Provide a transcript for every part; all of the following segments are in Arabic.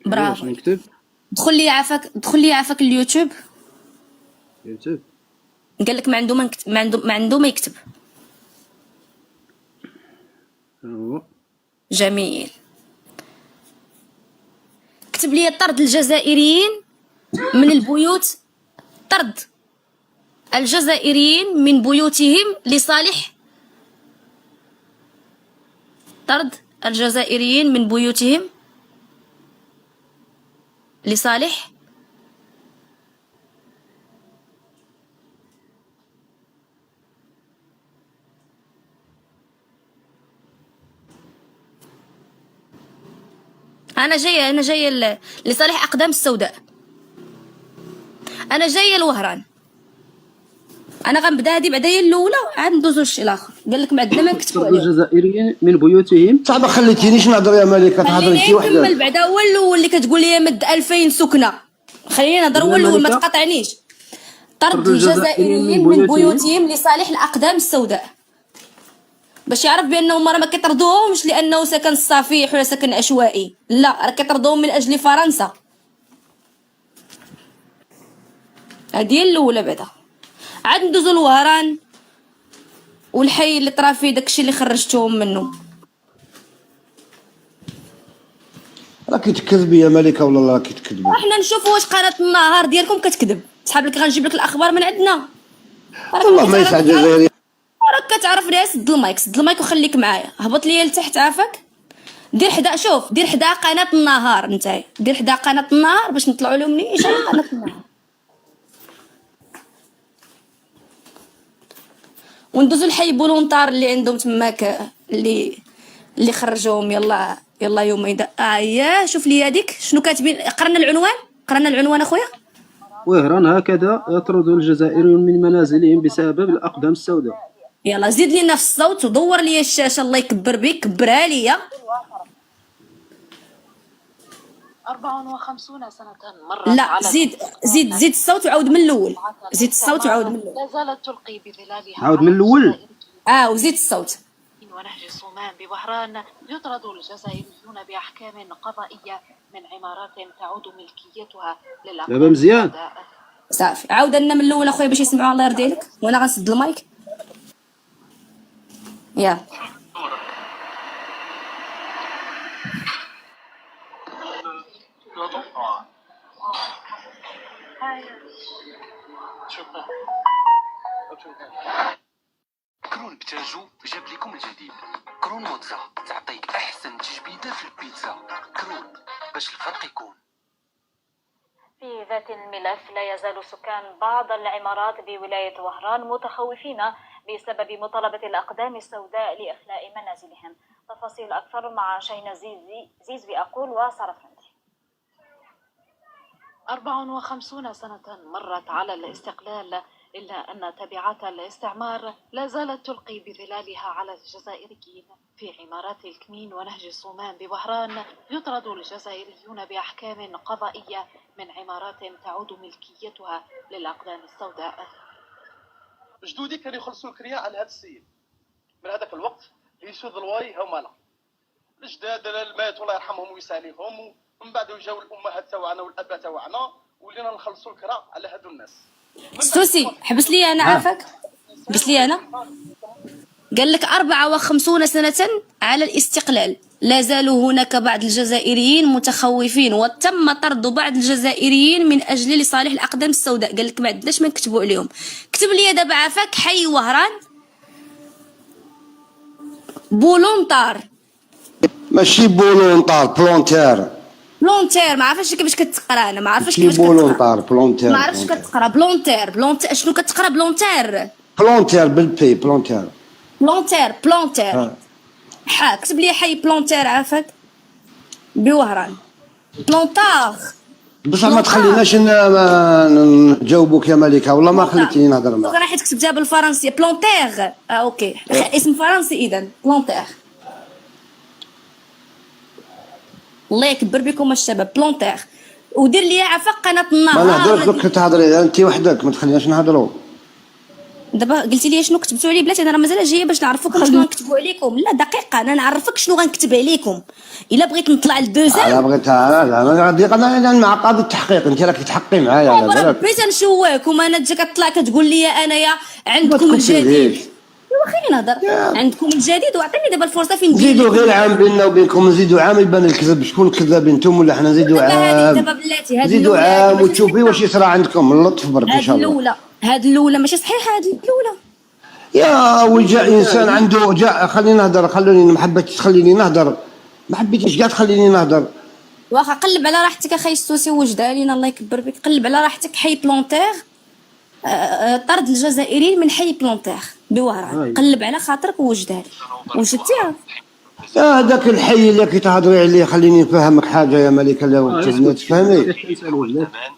واش برافو. نكتب؟ دخل لي عافاك اليوتيوب. يوتيوب. قال لك ما عنده ما يكتب. هو جميل. كتب لي طرد الجزائريين من البيوت. طرد الجزائريين من بيوتهم لصالح. طرد الجزائريين من بيوتهم لصالح. انا جايه لصالح اقدام السوداء. انا جايه لوهران. انا غنبدا هذه بعدا الاولى عاد ندوزو للشيء الاخر. قال لك بعدنا ما نكتبوا طرد عليهم. الجزائريين من بيوتهم. صعب ما خليتينيش نهضر يا ملكه، تهضري انت خليني نكمل وحدك. بعدا. هو الاول اللي كتقول لي مد 2000 سكنه. خليني نهضر. هو الاول ما تقاطعنيش. طرد الجزائريين من بيوتهم لصالح الاقدام السوداء. باش يعرف بانهم راه ما كيطردوهمش لانه سكن الصفيح ولا سكن عشوائي، لا راه كيطردوهم من اجل فرنسا. هذه الاولى. بعدا عاد ندوزو لوهران والحي اللي طرا فيه داكشي اللي خرجتوهم منه. راكي تكذبي يا ملكه ولا راكي تكذبي؟ احنا نشوفوا واش قناه النهار ديالكم كتكذب. صحاب لك غنجيب لك الاخبار من عندنا. والله ما يسعد الجزائري. راك كتعرف ليه. سد المايك وخليك معايا. هبط ليا لتحت عافاك. دير حدا قناه النهار. نتايا دير حدا قناه النهار باش نطلعوا لهم نيشان قناه النهار وندوزو الحي بولونتار اللي عندهم تماك اللي خرجوهم. يلا يوم يا شوف لي هذيك شنو كاتبين. قرنا العنوان اخويا. وهران هكذا يطرد الجزائريون من منازلهم بسبب الأقدام السوداء. يلا زيد لينا في الصوت ودور لي الشاشه. الله يكبر بك. كبرها ليا. 54 سنة مرت لا على زيد الصوت وعاود من الاول. لا زالت تلقي بظلالها. عاود من الأول. وزيد الصوت. ونهج صومان بوهران يطرد الجزائريون بأحكام قضائية من عمارات تعود ملكيتها للأقدام. دابا مزيان صافي. عاود لنا من الاول اخويا باش يسمعوا. الله يرضي لك. وانا غنسد المايك. يا كرون بتاجو جاب لكم الجديد. كرون موتزا تعطيك احسن تجبيده في البيتزا. كرون باش الفرق يكون. في ذات الملف لا يزال سكان بعض العمارات بولاية وهران متخوفين بسبب مطالبة الأقدام السوداء لإخلاء منازلهم. تفاصيل أكثر مع شينا زيزوي أقول وصرفندي. 54 سنة مرت على الاستقلال، إلا أن تبعات الاستعمار لا زالت تلقي بظلالها على الجزائريين. في عمارات الكمين ونهج صومان بوهران يطرد الجزائريون بأحكام قضائية من عمارات تعود ملكيتها للأقدام السوداء. جدودي كانوا يخلصوا الكرياء على هذا السيد. من هذاك الوقت يسود الواي هما لا الجداد المات الله يرحمهم ويساليهم، ومن بعد جاو الامهات تاعنا والاباء تاعنا ولينا نخلصوا الكرا على هادو الناس. سوسي حبس لي انا عافاك. حبس لي انا. قال لك 54 سنة على الاستقلال، لا زالوا هناك بعض الجزائريين متخوفين وتم طرد بعض الجزائريين من اجل لصالح الاقدام السوداء. قال لك ما عندناش ما نكتبوا عليهم. كتب لي دابا عافاك حي وهران بولونتار. ماشي بولونتار، بلونتير. ما عرفتش كيفاش كتقرا. انا ما عرفتش كيفاش بولونتار، بلونتير. ما عرفتش كتقرا بلونتير. شنو كتقرا بلونتير؟ بلونتير بالبي. بلونتير. كتب لي حي بلونتير عافاك بوهران. بلونتار بصح ما تخليناش نجاوبوك يا ملكه، والله ما خليتيني نهضر معاك. انا حيت كتبتها بالفرنسيه بلونتير. اوكي اسم فرنسي اذا بلونتير. الله يكبر بكم الشباب. بلونتير. ودير لي عافاك قناه النهار. ما نهضرش دوك تهضري انت وحدك، ما تخليناش نهضروا. دابا قلتي لي شنو كتبتوا عليه بلاتي، انا راه مازال جايه باش نعرفكم شنو غنكتبوا عليكم. لا دقيقه، انا نعرفك شنو غنكتب عليكم. الا بغيت نطلع انا لدوزام بغيتها لا غادي انا مع قاضي التحقيق، انت راكي تحققي معايا على بالك. بغيت نشوهكم. انا تجي كطلع كتقول لي انايا عندكم الجديد. ايوا خليني نهضر. عندكم الجديد وعطيني دابا الفرصه فين ندير نزيدوا غير عام بيننا وبينكم، نزيدوا عام يبان الكذب، شكون الكذاب انتم ولا حنا؟ نزيدوا عام، دابا بلاتي هاد نزيدوا عام وتشوفي واش يصرى عندكم. اللطف برك ان شاء الله. هاد الاولى ماشي صحيحه. هاد الاولى يا وجاء انسان عنده جاء. خليني نهضر، خلوني، ما حبيتش تخليني نهضر، ما حبيتيش كاع تخليني نهضر. واخا قلب على راحتك اخي السوسي وجد علينا الله يكبر بك. قلب على راحتك. حي بلونتير طرد الجزائريين من حي بلونتير بوهران. قلب على خاطرك ووجدها لي. وجدتيها هذاك الحي اللي كتهضري عليه. خليني نفهمك حاجه يا ملكه، لو تفهمي.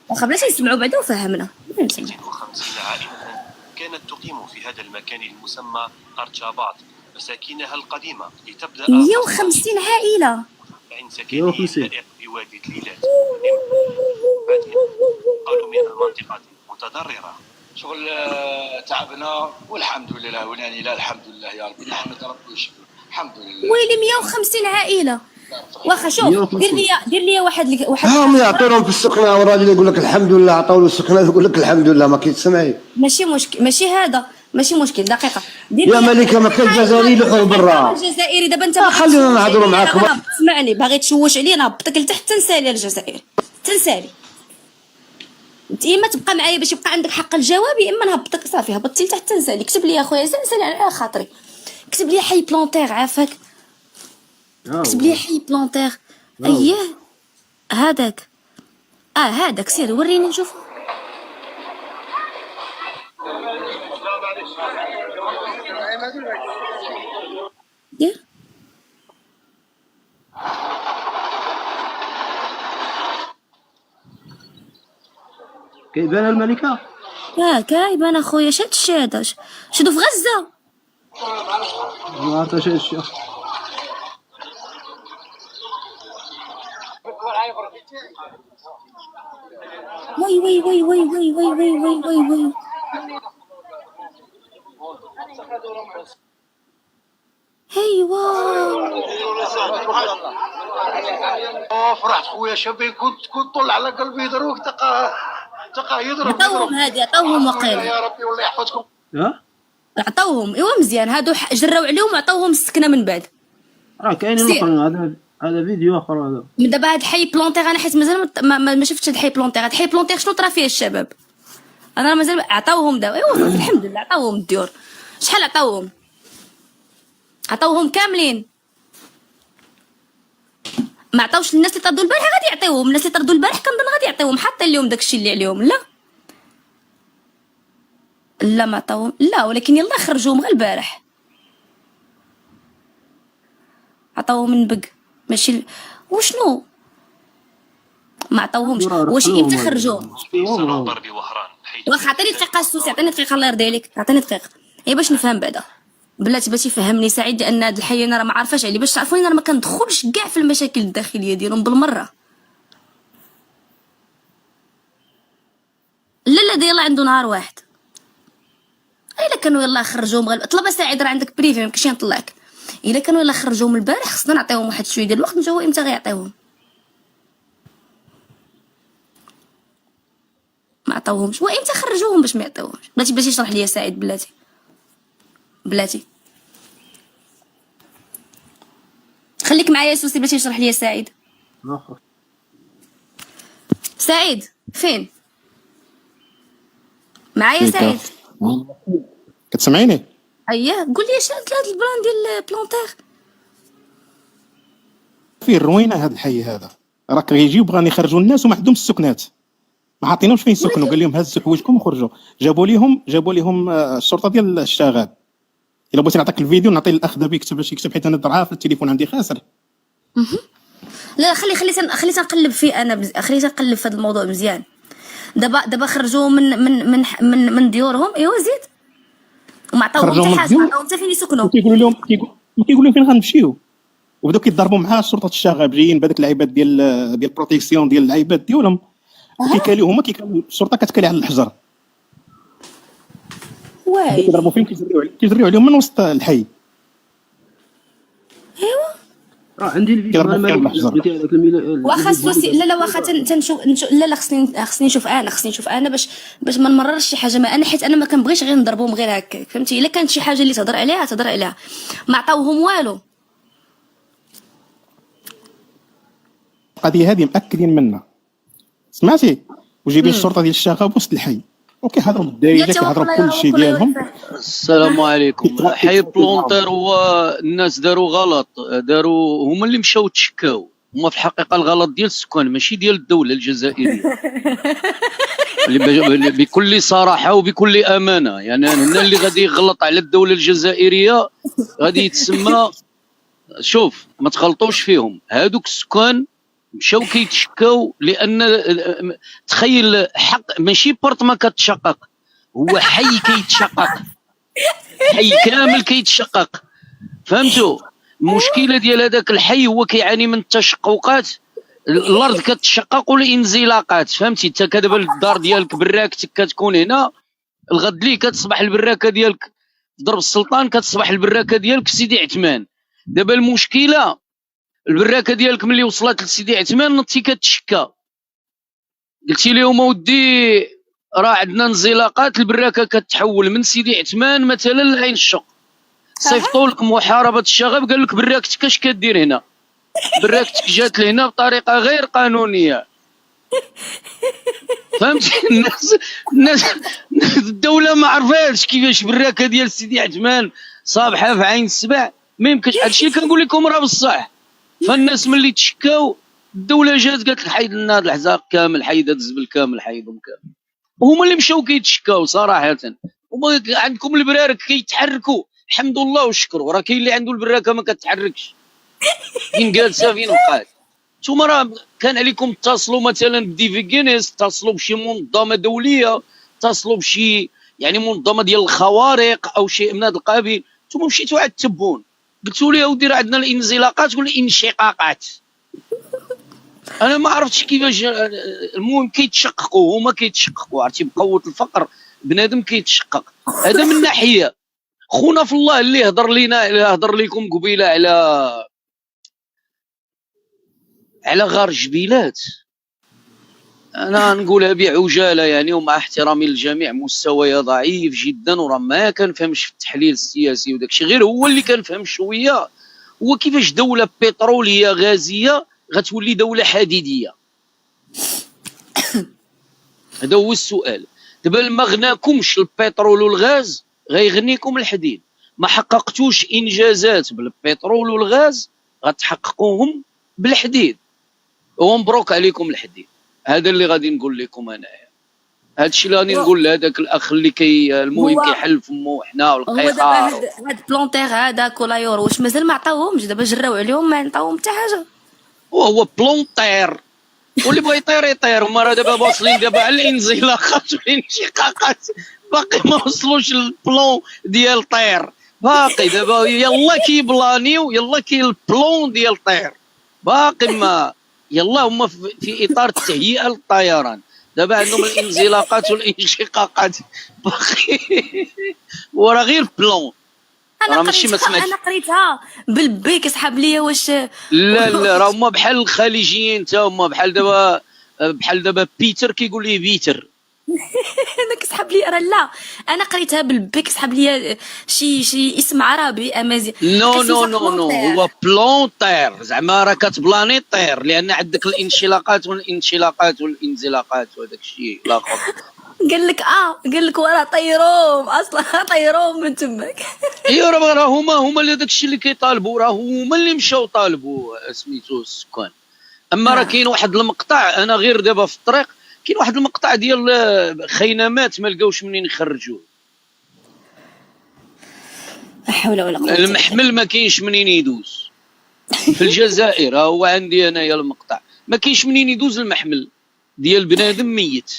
واخا بلاش نسمعوا بعدا وفهمنا. 50 عائلة كانت تقيم في هذا المكان المسمى قرطشاباط مساكنها القديمة لتبدأ 150 عائله. عند سكنه بوادي تليلات. قالوا من المنطقة متضررة. شغل تعبنا والحمد لله وناني لا الحمد لله يا ربي نحمد ربي وشكر الحمد لله. ويلي 150 عائله. واخا شوف دير لي واحد هم يعطيهم في السكنه، والراجل يقول لك الحمد لله عطاو له السكنه، يقول لك الحمد لله. ما كيتسمعي. ماشي مشكل، ماشي هذا ماشي مشكل. دقيقه يا ملكه، ما كان جزائري يلحق برا. الجزائري دابا انت خلينا نهضروا معاكم. اسمعني، باغي تشوش عليا نهبطك لتحت تنسالي الجزائر. تنسالي انت، اما تبقى معايا باش يبقى عندك حق الجواب، يا اما نهبطك. صافي هبطتي لتحت تنسالي. كتب لي اخويا سالي على خاطري. كتب لي حي بلونتير عافاك. كتب لي حي بلونتير. اييه هذاك. هذاك سير وريني نشوف. دير كيبان الملكه. كايبان اخويا. شاد الشهاده شدو في غزه. ما عرفتش هاد الشيء. وي وي وي وي وي وي وي وي وي وي. ايوا فرحت خويا شابين كنت طل على قلبي دروك تقى يضرب. عطاوهم هادي، عطاوهم وقيله يا ربي والله يحفظكم. عطاوهم. ايوا مزيان. هادو جراو عليهم وعطاوهم السكنه من بعد. راه كاينين اخرين. هذا فيديو اخر هذا. من دابا هاد حي بلونتيغ انا حيت مازال ما شفتش هاد حي بلونتيغ. هاد حي بلونتيغ شنو طرا فيه الشباب؟ انا مازال عطاوهم دابا. ايوا الحمد لله عطاوهم الديور. شحال عطاوهم؟ عطاوهم كاملين. ما عطاوش للناس اللي طردوا البارح. غادي يعطيوهم الناس اللي طردوا البارح. كنظن غادي يعطيوهم حتى اليوم داكشي اللي عليهم. لا ما عطاوهم. لا ولكن يلا خرجوهم غير البارح. عطاوهم من بق ماشي وشنو. ما عطاوهمش. واش امتى خرجوهم؟ واخا عطيني دقيقه السوسي. عطيني دقيقه الله يرضي عليك. عطيني دقيقه باش نفهم بعدا. بلاتي باش يفهمني سعيد، لان هاد الحي انا راه ما عارفاش عليه. باش تعرفوني انا ما كندخلش كاع في المشاكل الداخليه ديالهم بالمره. لا ديال عنده نهار واحد. الا كانوا يلا خرجوهم غير طلب سعيد. راه عندك بريفي ما يمكنش نطلعك. الا كانوا يلا خرجوهم البارح خصنا نعطيهم واحد شويه ديال الوقت نشوفوا امتى غيعطيوهم. ما عطاوهمش. وامتى خرجوهم باش ما يعطيوهمش؟ بلاتي يشرح لي سعيد. بلاتي خليك معايا سوسي باش يشرح لي سعيد. سعيد فين معايا سعيد؟ كتسمعيني؟ اييه قول لي اش هاد البلان ديال بلونتير. فيه الروينه هاد الحي هذا. راك غيجيو بغاني يخرجوا الناس وما عندهمش السكنات. ما عطيناهمش فين يسكنوا. قال لهم هزوا حوايجكم وخرجوا. جابوا لهم الشرطه ديال الشغال. الا بغيتي نعطيك الفيديو نعطي الاخ دابا يكتب باش يكتب، حيت انا ضعاف التليفون عندي خاسر. لا خلي تنقلب فيه انا خلي تنقلب في هذا الموضوع مزيان. دابا خرجوا من ديورهم. ايوا زيد. وما عطاوهم حتى حاجه. عطاوهم حتى فين يسكنوا. كيقولوا لهم فين غنمشيو. وبداو كيضربوا مع شرطه الشغاب. جايين بهذاك العباد ديال بروتيكسيون ديال العباد ديالهم. كيكاليو هما الشرطه كتكالي على الحجر. وايلي كيضربوا فيهم كيجريو عليهم من وسط الحي. عندي الفيديو كيضربوا انا فيهم ما بالحجر. بغيتي هذاك الميل واخا السوسي لا واخا تنشوف لا لا خصني نشوف انا باش ما نمررش شي حاجه. ما انا حيت انا ما كنبغيش غير نضربهم غير هكاك فهمتي. الا كانت شي حاجه اللي تهضر عليها ما عطاوهم والو. القضيه هذه مأكدين منها سمعتي، وجايبين الشرطه ديال الشغب وسط الحي وكيهضروا بالدارجه كيهضروا بكل شيء ديالهم. السلام عليكم. حي بلونتير هو الناس داروا غلط، داروا هما اللي مشاو تشكاو. هما في الحقيقه الغلط ديال السكان ماشي ديال الدوله الجزائريه. بكل صراحه وبكل امانه، يعني هنا اللي غادي يغلط على الدوله الجزائريه غادي يتسمى. شوف ما تخلطوش فيهم، هادوك السكان مشاو كيتشكاو لان تخيل حق ماشي بارتما كتشقق، هو حي كيتشقق، حي كامل كيتشقق. فهمتوا؟ المشكله ديال هذاك الحي هو كيعاني من التشققات، الارض كتشقق والانزلاقات. فهمتي؟ انت كدابا الدار ديالك براكتك كتكون هنا، الغد لي كتصبح البراكه ديالك في درب السلطان، كتصبح البراكه ديالك في سيدي عثمان. دابا المشكله البراكه ديالك ملي وصلت لسيدي عثمان نطي كتشكى، قلتي لهم اودي راه عندنا انزلاقات، البراكه كتحول من سيدي عثمان مثلا لعين الشق، صيفطوا لك محاربه الشغب قال لك براكتك اش كدير هنا، براكتك جات لهنا بطريقه غير قانونيه. فهمتي؟ الناس الدوله ما عرفاتش كيفاش براكه ديال سيدي عثمان صابحه في عين السبع، ما يمكنش. هادشي اللي كنقول لكم راه بصح. فالناس ملي تشكاو الدوله جات قالت لك حيد لنا هاد الحزاق كامل، حيد هاد الزبل كامل، حيدهم كامل. هما اللي مشاو كيتشكاو صراحه. هما عندكم البرارك كيتحركوا الحمد لله والشكر، راه كاين اللي عنده البراكه ما كتحركش، فين جالسه فين بقات. نتوما راه كان عليكم تتصلوا مثلا بديفيد جينيس، تتصلوا بشي منظمه دوليه، تتصلوا بشي يعني منظمه ديال الخوارق او شيء من هذا القبيل. نتوما مشيتوا عند التبون قلتوا لي اودي راه عندنا الانزلاقات والانشقاقات. انا ما عرفتش كيفاش. المهم كيتشققوا، هما كيتشققوا، عرفتي بقوه الفقر بنادم كيتشقق. هذا من ناحيه. خونا في الله اللي هضر لكم قبيله على غار الجبيلات، انا نقولها بعجاله يعني ومع احترامي للجميع، مستوايا ضعيف جدا وراه ما كنفهمش في التحليل السياسي وداكشي. غير هو اللي كنفهم شويه هو كيفاش دوله بتروليه غازيه غتولي دوله حديديه. هذا هو السؤال. دابا ما غناكمش البترول والغاز غيغنيكم الحديد. ما حققتوش انجازات بالبترول والغاز غتحققوهم بالحديد، ومبروك عليكم الحديد. هذا اللي غادي نقول لكم انايا. هذا الشيء اللي غادي نقول لهذاك الاخ اللي المهم كيحل فمو حنا والقيقار. هو دابا هاد بلونتير هذاك ولايور واش مازال ما عطاوهمش؟ دابا جراو عليهم ما عطاوهم حتى حاجه. وهو بلونتير واللي بغى يطير يطير. هما راه دابا واصلين دابا على الانزلاقات والانشقاقات، باقي ما وصلوش للبلون ديال طير. باقي دابا يلا كيبلانيو، يلا كاين البلون ديال طير، باقي ما يلا هما في اطار التهيئه للطيران. دابا عندهم الانزلاقات والانشقاقات باقي وراه غير بلون. راه ماشي ما سمعتش. انا قريتها بالبي كسحاب ليا واش لا راه هما بحال الخليجيين حتى هما بحال دابا بيتر كيقول لي بيتر. انا كسحب لي راه لا انا قريتها بالبي كسحب لي شي اسم عربي امازيغ. نو هو بلونتير زعما راه كتبلاني طير، لان عندك الانشلاقات والانزلاقات وهذاك الشيء الاخر. قال لك وراه طيروهم اصلا طيروهم من تماك. ايوا راه هما اللي داك الشيء اللي كيطالبوا، راه هما اللي مشاو طالبوا سميتو السكان. اما راه كاين واحد المقطع، انا غير دابا في الطريق كاين واحد المقطع ديال خينامات ما لقاوش منين يخرجوه. لا حول ولا قوه. المحمل ما كاينش منين يدوز في الجزائر. هو عندي انايا المقطع ما كاينش منين يدوز المحمل ديال بنادم ميت.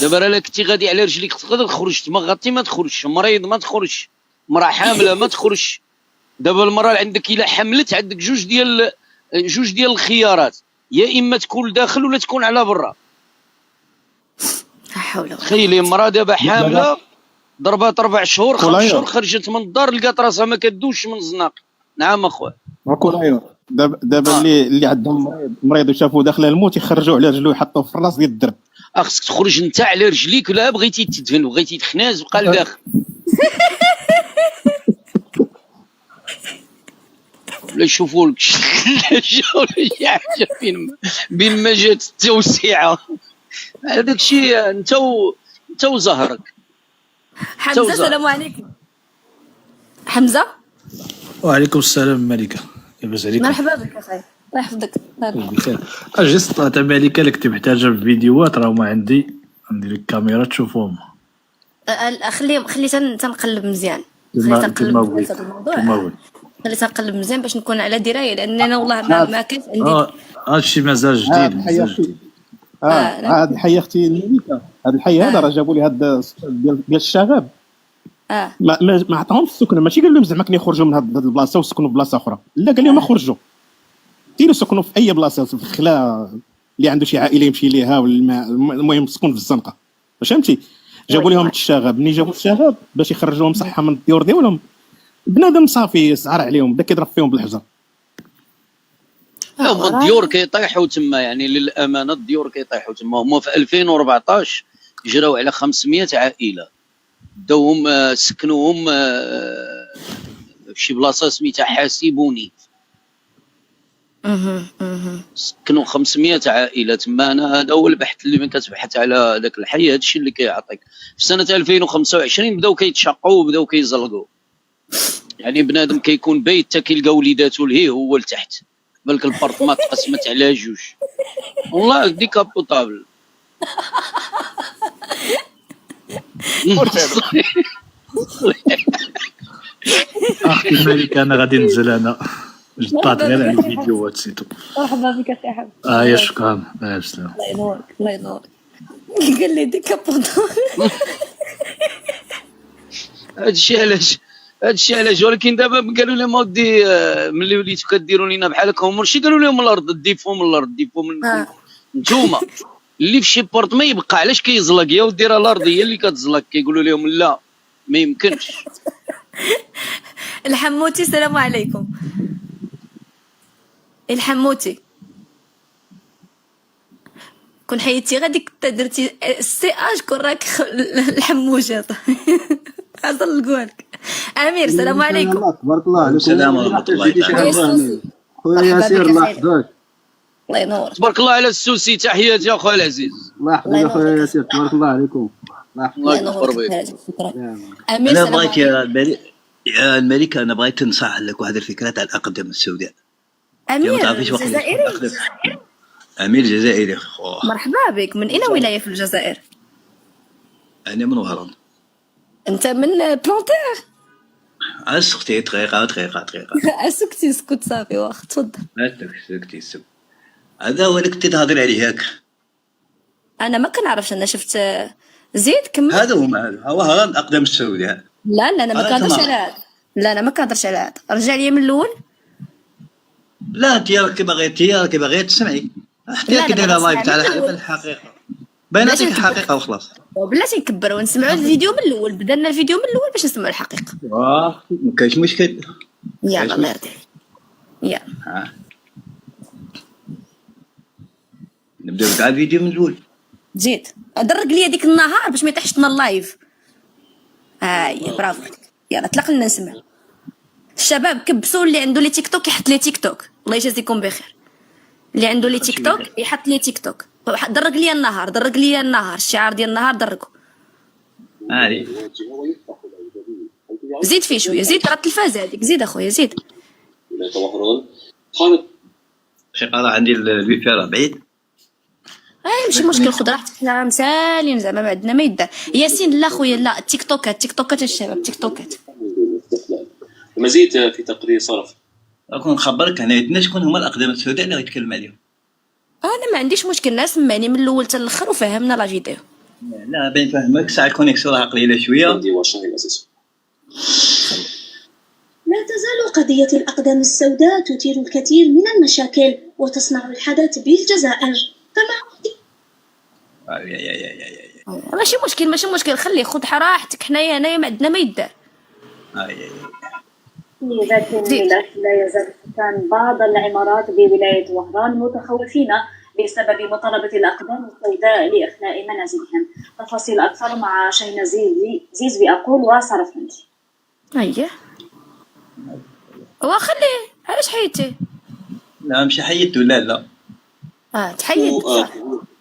دابا راه كنتي غادي على رجليك تقدر خرجت، ما غطي ما تخرجش، مريض ما تخرجش، مراه حامله ما تخرجش. دابا المراه اللي عندك الا حملت عندك جوج ديال الخيارات، يا اما تكون داخل ولا تكون على برا. لا حول ولا قوه. تخيلي المراه دابا حامله ضربات 4 شهور 5 كولاير. شهور خرجت من الدار لقات راسها ما كدوش من الزناق. نعم اخويا. كولاير دابا اللي عندهم مريض وشافوا داخل الموت يخرجوا على رجلو يحطوه في الراس ديال الدرب. خصك تخرج انت على رجليك، ولا بغيتي تدفن بغيتي تخناز بقى لداخل. ولا يشوفوا لك شي حاجه بين ما جات التوسعه. هذاك الشيء انت وزهرك. حمزه السلام عليكم. حمزه وعليكم السلام ملكة، لاباس عليك؟ مرحبا بك اخي، الله يحفظك. بخير. جست طلعت ملكة اللي كنت محتاجة بفيديوهات راهما عندي لك الكاميرا تشوفهم. خلي تنقلب مزيان، كما تنقلب بغيت في هذا الموضوع. كما بغيت. خلي تنقلب مزيان باش نكون على درايه، لان انا والله ما كانش عندي. هادشي مازال جديد مازال جديد. هاد الحي اختي الملكه، هاد الحي هذا راه جابوا لي هاد ديال الشغاب. ما عطاهمش السكنه، ماشي قال لهم زعما كان يخرجوا من هاد البلاصه وسكنوا في بلاصه اخرى، لا قال لهم خرجوا ديروا سكنوا في اي بلاصه في الخلا اللي عنده شي عائله يمشي ليها، ولا المهم سكن في الزنقه. فهمتي؟ جابوا لهم الشغاب، ملي جابوا الشغاب باش يخرجوهم صحه من الديور ديالهم، بنادم صافي سعر عليهم بدا كيضرب فيهم بالحجر. هما الديور كيطيحوا تما، يعني للامانه الديور كيطيحوا تما. هما في 2014 جراو على 500 عائله، بداوهم سكنوهم في شي بلاصه سميتها حاسبوني. سكنوا 500 عائله تما. انا هذا هو البحث اللي من كتبحث على ذاك الحي، هذا الشيء اللي كيعطيك. في سنه 2025 بداو كيتشقوا وبداو كيزلقوا، يعني بنادم كيكون بايت حتى كيلقى وليداتو لهيه هو لتحت، بالك البارطمات تقسمت على جوج. والله ديكابوطابل. اختي الملكة انا غادي ننزل، انا جطات غير على الفيديوهات سيتو. مرحبا بك اخي حمزه. يا شكرا. بسلام. الله ينورك الله ينورك. قال لي ديكابوطابل. هادشي علاش. ولكن دابا قالوا لهم اودي ملي وليتو كديروا لينا بحال هكا، هما ماشي قالوا لهم الارض ديفوا من الارض، ديفوا من نتوما اللي في شي بورت ما يبقى. علاش كيزلق يا ودي؟ راه الارض هي اللي كتزلق. كيقولوا لهم لا ما يمكنش. الحموتي السلام عليكم. الحموتي كون حيدتي غادي كنت درتي سي اج كون راك الحموجه. غنطلقوا لك. امير السلام عليكم. تبارك الله عليكم. السلام ورحمة الله تعالى. خويا ياسير الله يحفظك. الله ينور. تبارك الله على السوسي. تحياتي اخويا العزيز. الله يحفظك خويا ياسير، تبارك الله عليكم. الله يكبر بك. امير انا السلام بغيت عليكم. يا الملكة، انا بغيت نصح لك واحد الفكرة تاع الاقدم السوداء. امير الجزائري. امير جزائري. مرحبا بك. من اين ولايه في الجزائر؟ انا من وهران. انت من بلونتير؟ اسكتي دقيقة. اسكتي اسكت صافي واخا تفضل. سكتي. هذا هو اللي كنتي تهضري عليه ياك. انا ما كنعرفش، انا شفت زيد كمل. هذا هو وهران اقدم السوداء. لا انا ما كنهضرش على هذا. لا انا ما كنهضرش على هذا. رجع لي من الاول. لا انت راكي باغيه تسمعي. حتى كي دايره لايف تاع الحقيقه بيناتك الحقيقه وخلاص. بلاتي نكبروا ونسمعوا الفيديو من الاول. بدلنا الفيديو من الاول باش نسمعوا الحقيقه. ما كاينش مشكل. يلا الله يرضيك. يلا نبداو تاع الفيديو من الاول. جيت درق لي ديك النهار باش ما يطيحش لنا اللايف. هاي برافو عليك. يلا طلق لنا نسمع. الشباب كبسوا اللي عنده لي تيك توك يحط لي تيك توك. الله يجازيكم بخير. اللي عنده لي تيك توك يحط لي تيك توك. درق لي النهار الشعار ديال النهار درقوا. هادي زيد فيه شويه، زيد راه التلفازه هذيك، زيد اخويا زيد. شي قرا عندي الويفي راه بعيد. ماشي مشكل، خذ راحتك حنا مسالين زعما ما عندنا ما يدار. ياسين لا خويا لا، التيك توكات الشباب تيك توكات. مزيد في تقرير صرف. راكم نخبرك هنا عندنا شكون هما الاقدام السوداء اللي غيتكلم عليهم. انا ما عنديش مشكل، الناس سمعني من الاول حتى الاخر وفهمنا لا فيديو. لا باين فهمك، ساعه الكونيكسيون راه قليله شويه. لا تزال قضية الأقدام السوداء تثير الكثير من المشاكل وتصنع الحدث بالجزائر. كما ماشي مشكل ماشي مشكل، خليه خذ راحتك، حنايا ما عندنا ما يدار. لكن لا يزال سكان بعض العمارات بولاية وهران متخوفين بسبب مطالبة الأقدام السوداء لإخلاء منازلهم. تفاصيل أكثر مع شينا زيزوي أقول وسارة فرنجي. أيه وخليه، علاش حيدتي؟ لا مش حيدته، لا تحيد.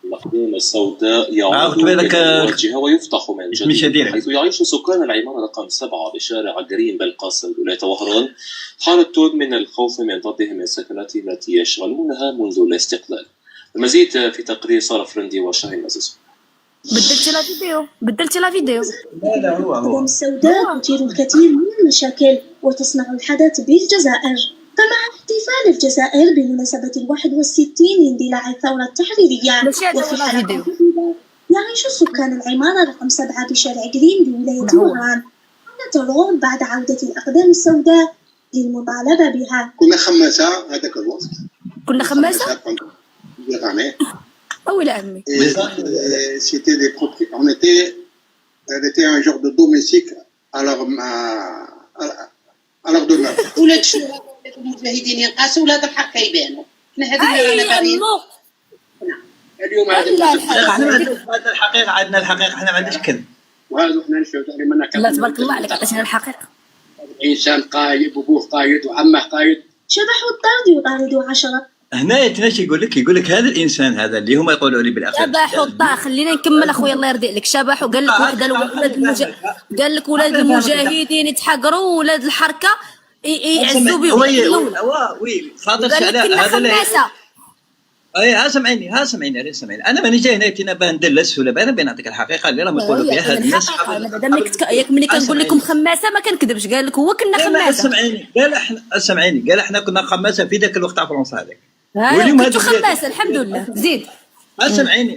الأقدام السوداء يعود الواجهة ويفتح من جديد، حيث يعيش سكان العمارة رقم 7 بشارع جرين بالقاسم ولاية وهران حالة من الخوف من طردهم من السكنات التي يشغلونها منذ الاستقلال. المزيد في تقرير سارة فرندي وشاهين عزيز. بدلتي لا فيديو. لا هو الأقدام السوداء تثير الكثير من المشاكل وتصنع الحدث بالجزائر. فمع احتفال الجزائر بمناسبة 61 اندلاع الثورة التحريرية وفي حلقة يعيش سكان العمارة رقم 7 بشارع جرين بولاية وهران حالة بعد عودة الأقدام السوداء للمطالبة بها. كنا خماسة هذاك الوقت. كنا خماسة؟ أول عمي. C'était des propriétaires. Elle était un genre de domestique à leur demeure. ولاد الشهداء المجاهدين ينقاسوا ولاد الحق يبانوا. حنا هذه اللي رانا باغيين. اليوم هذا الحقيقة عندنا الحقيقة، احنا ما عندناش كذب. وهذا احنا نشوفوا عليه منا الله تبارك الله عليك عطيتينا الحقيقة. إنسان قايد وأبوه قايد وعمه قايد. شبحوا الطرد وطاردوا 10. هنا يتناش يقول لك هذا الانسان هذا اللي هما يقولوا لي بالاخير شبح الطاخ. خلينا نكمل اخويا الله يرضي عليك. شبح وقال لك وحده قال لك ولاد المجاهدين يتحقروا ولاد الحركه يعزوا بهم. وي فاضل على هذا اللي ها سمعيني انا ماني جاي هنا تينا باه ندلس ولا انا بنعطيك الحقيقه اللي راهم يقولوا فيها هاد الناس. انا ياك ملي كنقول لكم خماسه ما كنكذبش، قال لك هو كنا خماسه. قال احنا كنا خماسه في ذاك الوقت تاع فرنسا هذاك. واليوم كنتو خماسه الحمد لله. زيد سمعيني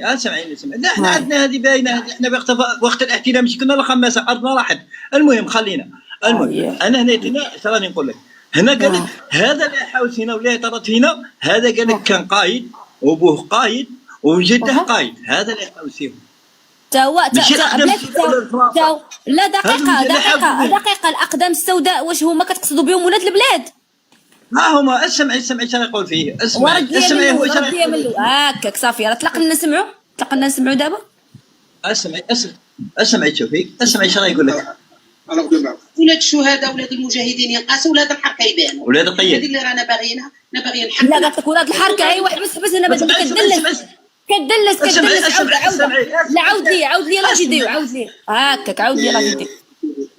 لا احنا عندنا هذه باينه، احنا وقت الاحتلال مش كنا خماسه، ارضنا راحت. المهم خلينا انا هنا تينا راني نقول لك هنا قال لك هذا اللي حاول فينا ولا طرد فينا، هذا قال لك كان قايد وابوه قايد وجده قايد، هذا اللي حاول فيهم. لا دقيقة الأقدام السوداء واش هما كتقصدوا بهم ولاد البلاد؟ ها هما اسمعي شنو يقول فيه. اسمعي هو شنو هكاك صافي راه طلقنا نسمعوا دابا. اسمعي شوفي شنو يقول لك. ولاد الشهداء ولاد المجاهدين ينقاسوا ولاد الحركه يبانوا. ولاد الطيب هذه اللي رانا باغيينها، باغيين الحق. لا قالت لك ولاد الحركه. ايوا حبس انا كدلس لا عاود لي لا فيديو عاود لي هكاك عاود لي لا فيديو.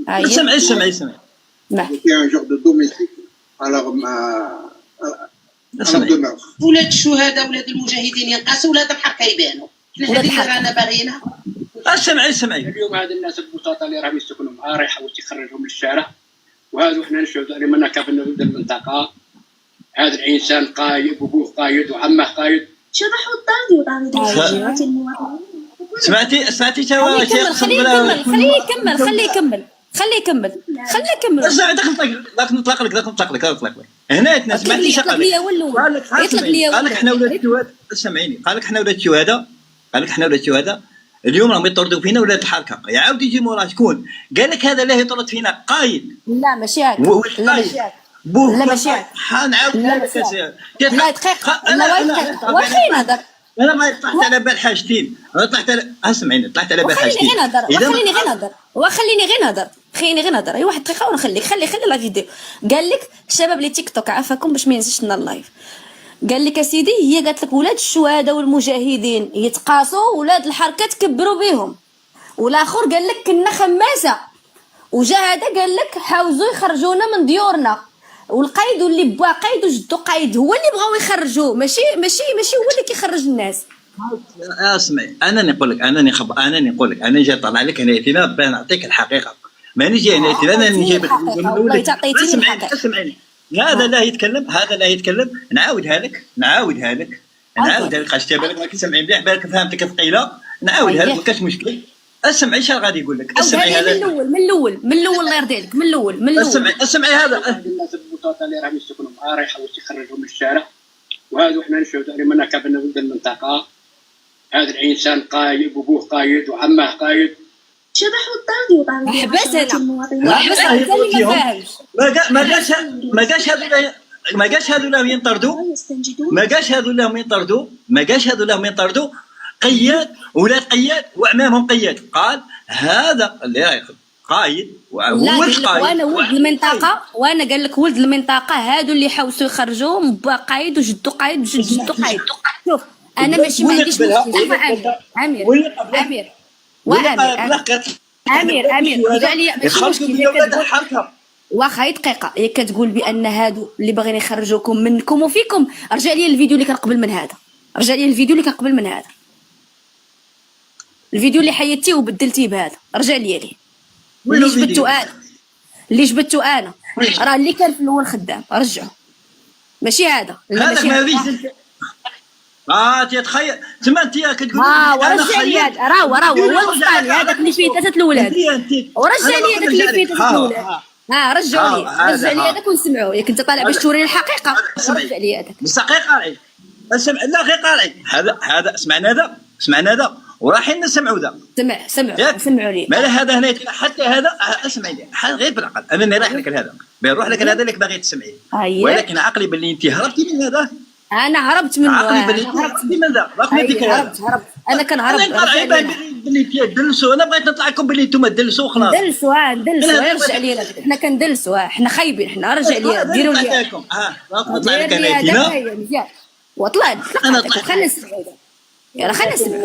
اسمعي في un genre de domestique alors ولاد الشهداء ولاد المجاهدين ينقاسوا ولاد الحركه يبانوا. هذه اللي رانا باغيينها. اسمعي اليوم هذا الناس البساطه اللي راهم يسكنوا معاه يحاول يخرجهم للشارع، وهذا احنا نشوفوا عليه منا كيف نرد المنطقه. هذا الانسان قايد وابوه قايد وعمه قايد. شبحوا الطرد وطاردوا جماعه المواطنين. سمعتي شو خليه يكمل. ذاك نطلق لك هنا سمعتي شو قال لك احنا ولاد الشهداء. سمعيني قال لك احنا ولاد الشهداء اليوم راهم يطردوا فينا ولاد الحركه، يعاود يجي مورا شكون؟ قال لك هذا اللي يطرد فينا قايد. لا ماشي هكا لا ماشي هكا حنعاود لا دقيقه واخا نهضر. انا ما طلعت على بال حاجتين، اسمعيني طلعت على بال حاجتين. خليني غير نهضر. اي واحد دقيقه ونخليك خلي لا فيديو. قال لك الشباب لي تيك توك عافاكم باش ما ينساش لنا اللايف. قال لك اسيدي هي قالت لك ولاد الشهداء والمجاهدين يتقاسوا ولاد الحركه تكبروا بهم، والاخر قال لك كنا خماسه، وجا هذا قال لك حاوزوا يخرجونا من ديورنا، والقايد واللي با قايد وجدو قايد هو اللي بغاو يخرجوه، ماشي هو اللي كيخرج الناس. اسمعي انا نقول لك انا جاي طالع لك هنا تينا باه نعطيك الحقيقه، ماني جاي هنا تينا انا نجيب لك. اسمعيني هذا لا يتكلم نعاودها لك خاش بالك راكي سامعين مليح، بالك فهمتك ثقيله، نعاودها لك كاش مشكل. اسمعي شنو غادي يقول لك. اسمعي هذا من الاول الله يرضي عليك من الاول. اسمعي هذا الناس البساطه اللي راهم يسكنوا معاه يحاول يخرجهم للشارع، وهذا احنا نشوفوا عليه منا كيف نرد المنطقه. هذا الانسان قايد وابوه قايد وعمه قايد. شبح الطرد وطرد حبسنا ما قاش هذو لهم ينطردوا قياد ولاد قياد واعمامهم قياد. قال هذا اللي قايد وهو قايد وانا ولد المنطقه، وانا قال لك ولد المنطقه هادو اللي حاولوا يخرجوهم با قايد وجدو قايد وجدو قايد. شوف انا ماشي ما عنديش مشكل. امير رجع لي ماشي مشكل. واخا دقيقه هي كتقول بان هادو اللي باغيين يخرجوكم منكم وفيكم. رجع لي الفيديو اللي كان قبل من هذا، الفيديو اللي حيدتيه وبدلتيه بهذا. رجع لي ليه اللي جبدتو انا راه اللي كان في الاول خدام. رجعوا ماشي هذا تتخيل تما انت كتقول ورجع لي هذا راهو هو الثاني هذاك اللي فيه ثلاثه الاولاد. ورجع لي هذاك اللي فيه ثلاثه الاولاد. رجعوا لي هذاك ونسمعوا. ياك انت طالع باش توريني الحقيقه. رجع لي هذاك بس حقيقه علي لا غير قال هذا سمعنا هذا ورايحين نسمعوا ذا. سمعوا لي. ما هذا هنا حتى هذا اسمعي لي غير بالعقل. انا رايح لك لهذا بنروح لك لهذا اللي باغي تسمعيه. ولكن عقلي باللي انت هربتي من هذا. انا هربت منه. عقلي باللي هربتي من ذا. هربت انا كنهرب. باللي تدلسوا. انا بغيت نطلع لكم باللي انتم تدلسوا وخلاص. ندلسوا رجع لي حنا كندلسوا. حنا خايبين. حنا رجع لي ديروا لي نطلع لك انا وطلع خلينا نسمع. يلا خلينا نسمع.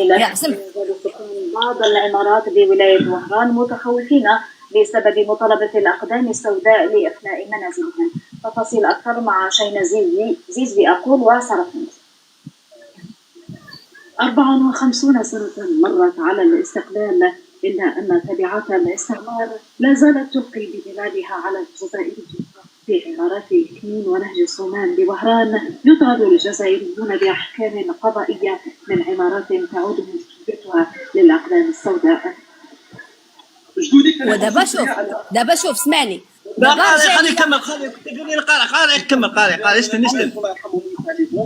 بعض العمارات بولاية وهران متخوفين بسبب مطالبة الأقدام السوداء لإخلاء منازلهم. تفاصيل أكثر مع شينا زيزي أقول وسارة. 54 سنة مرت على الاستقلال، إلا أن تبعات الاستعمار لا زالت تلقي بظلالها على الجزائر. في عمارات الكمين ونهج الصومان بوهران يطرد الجزائريون بأحكام قضائية من عمارات تعود ملكيتها للأقدام السوداء. ودابا شوف اسمعني. خلي كمل. قاري كمل.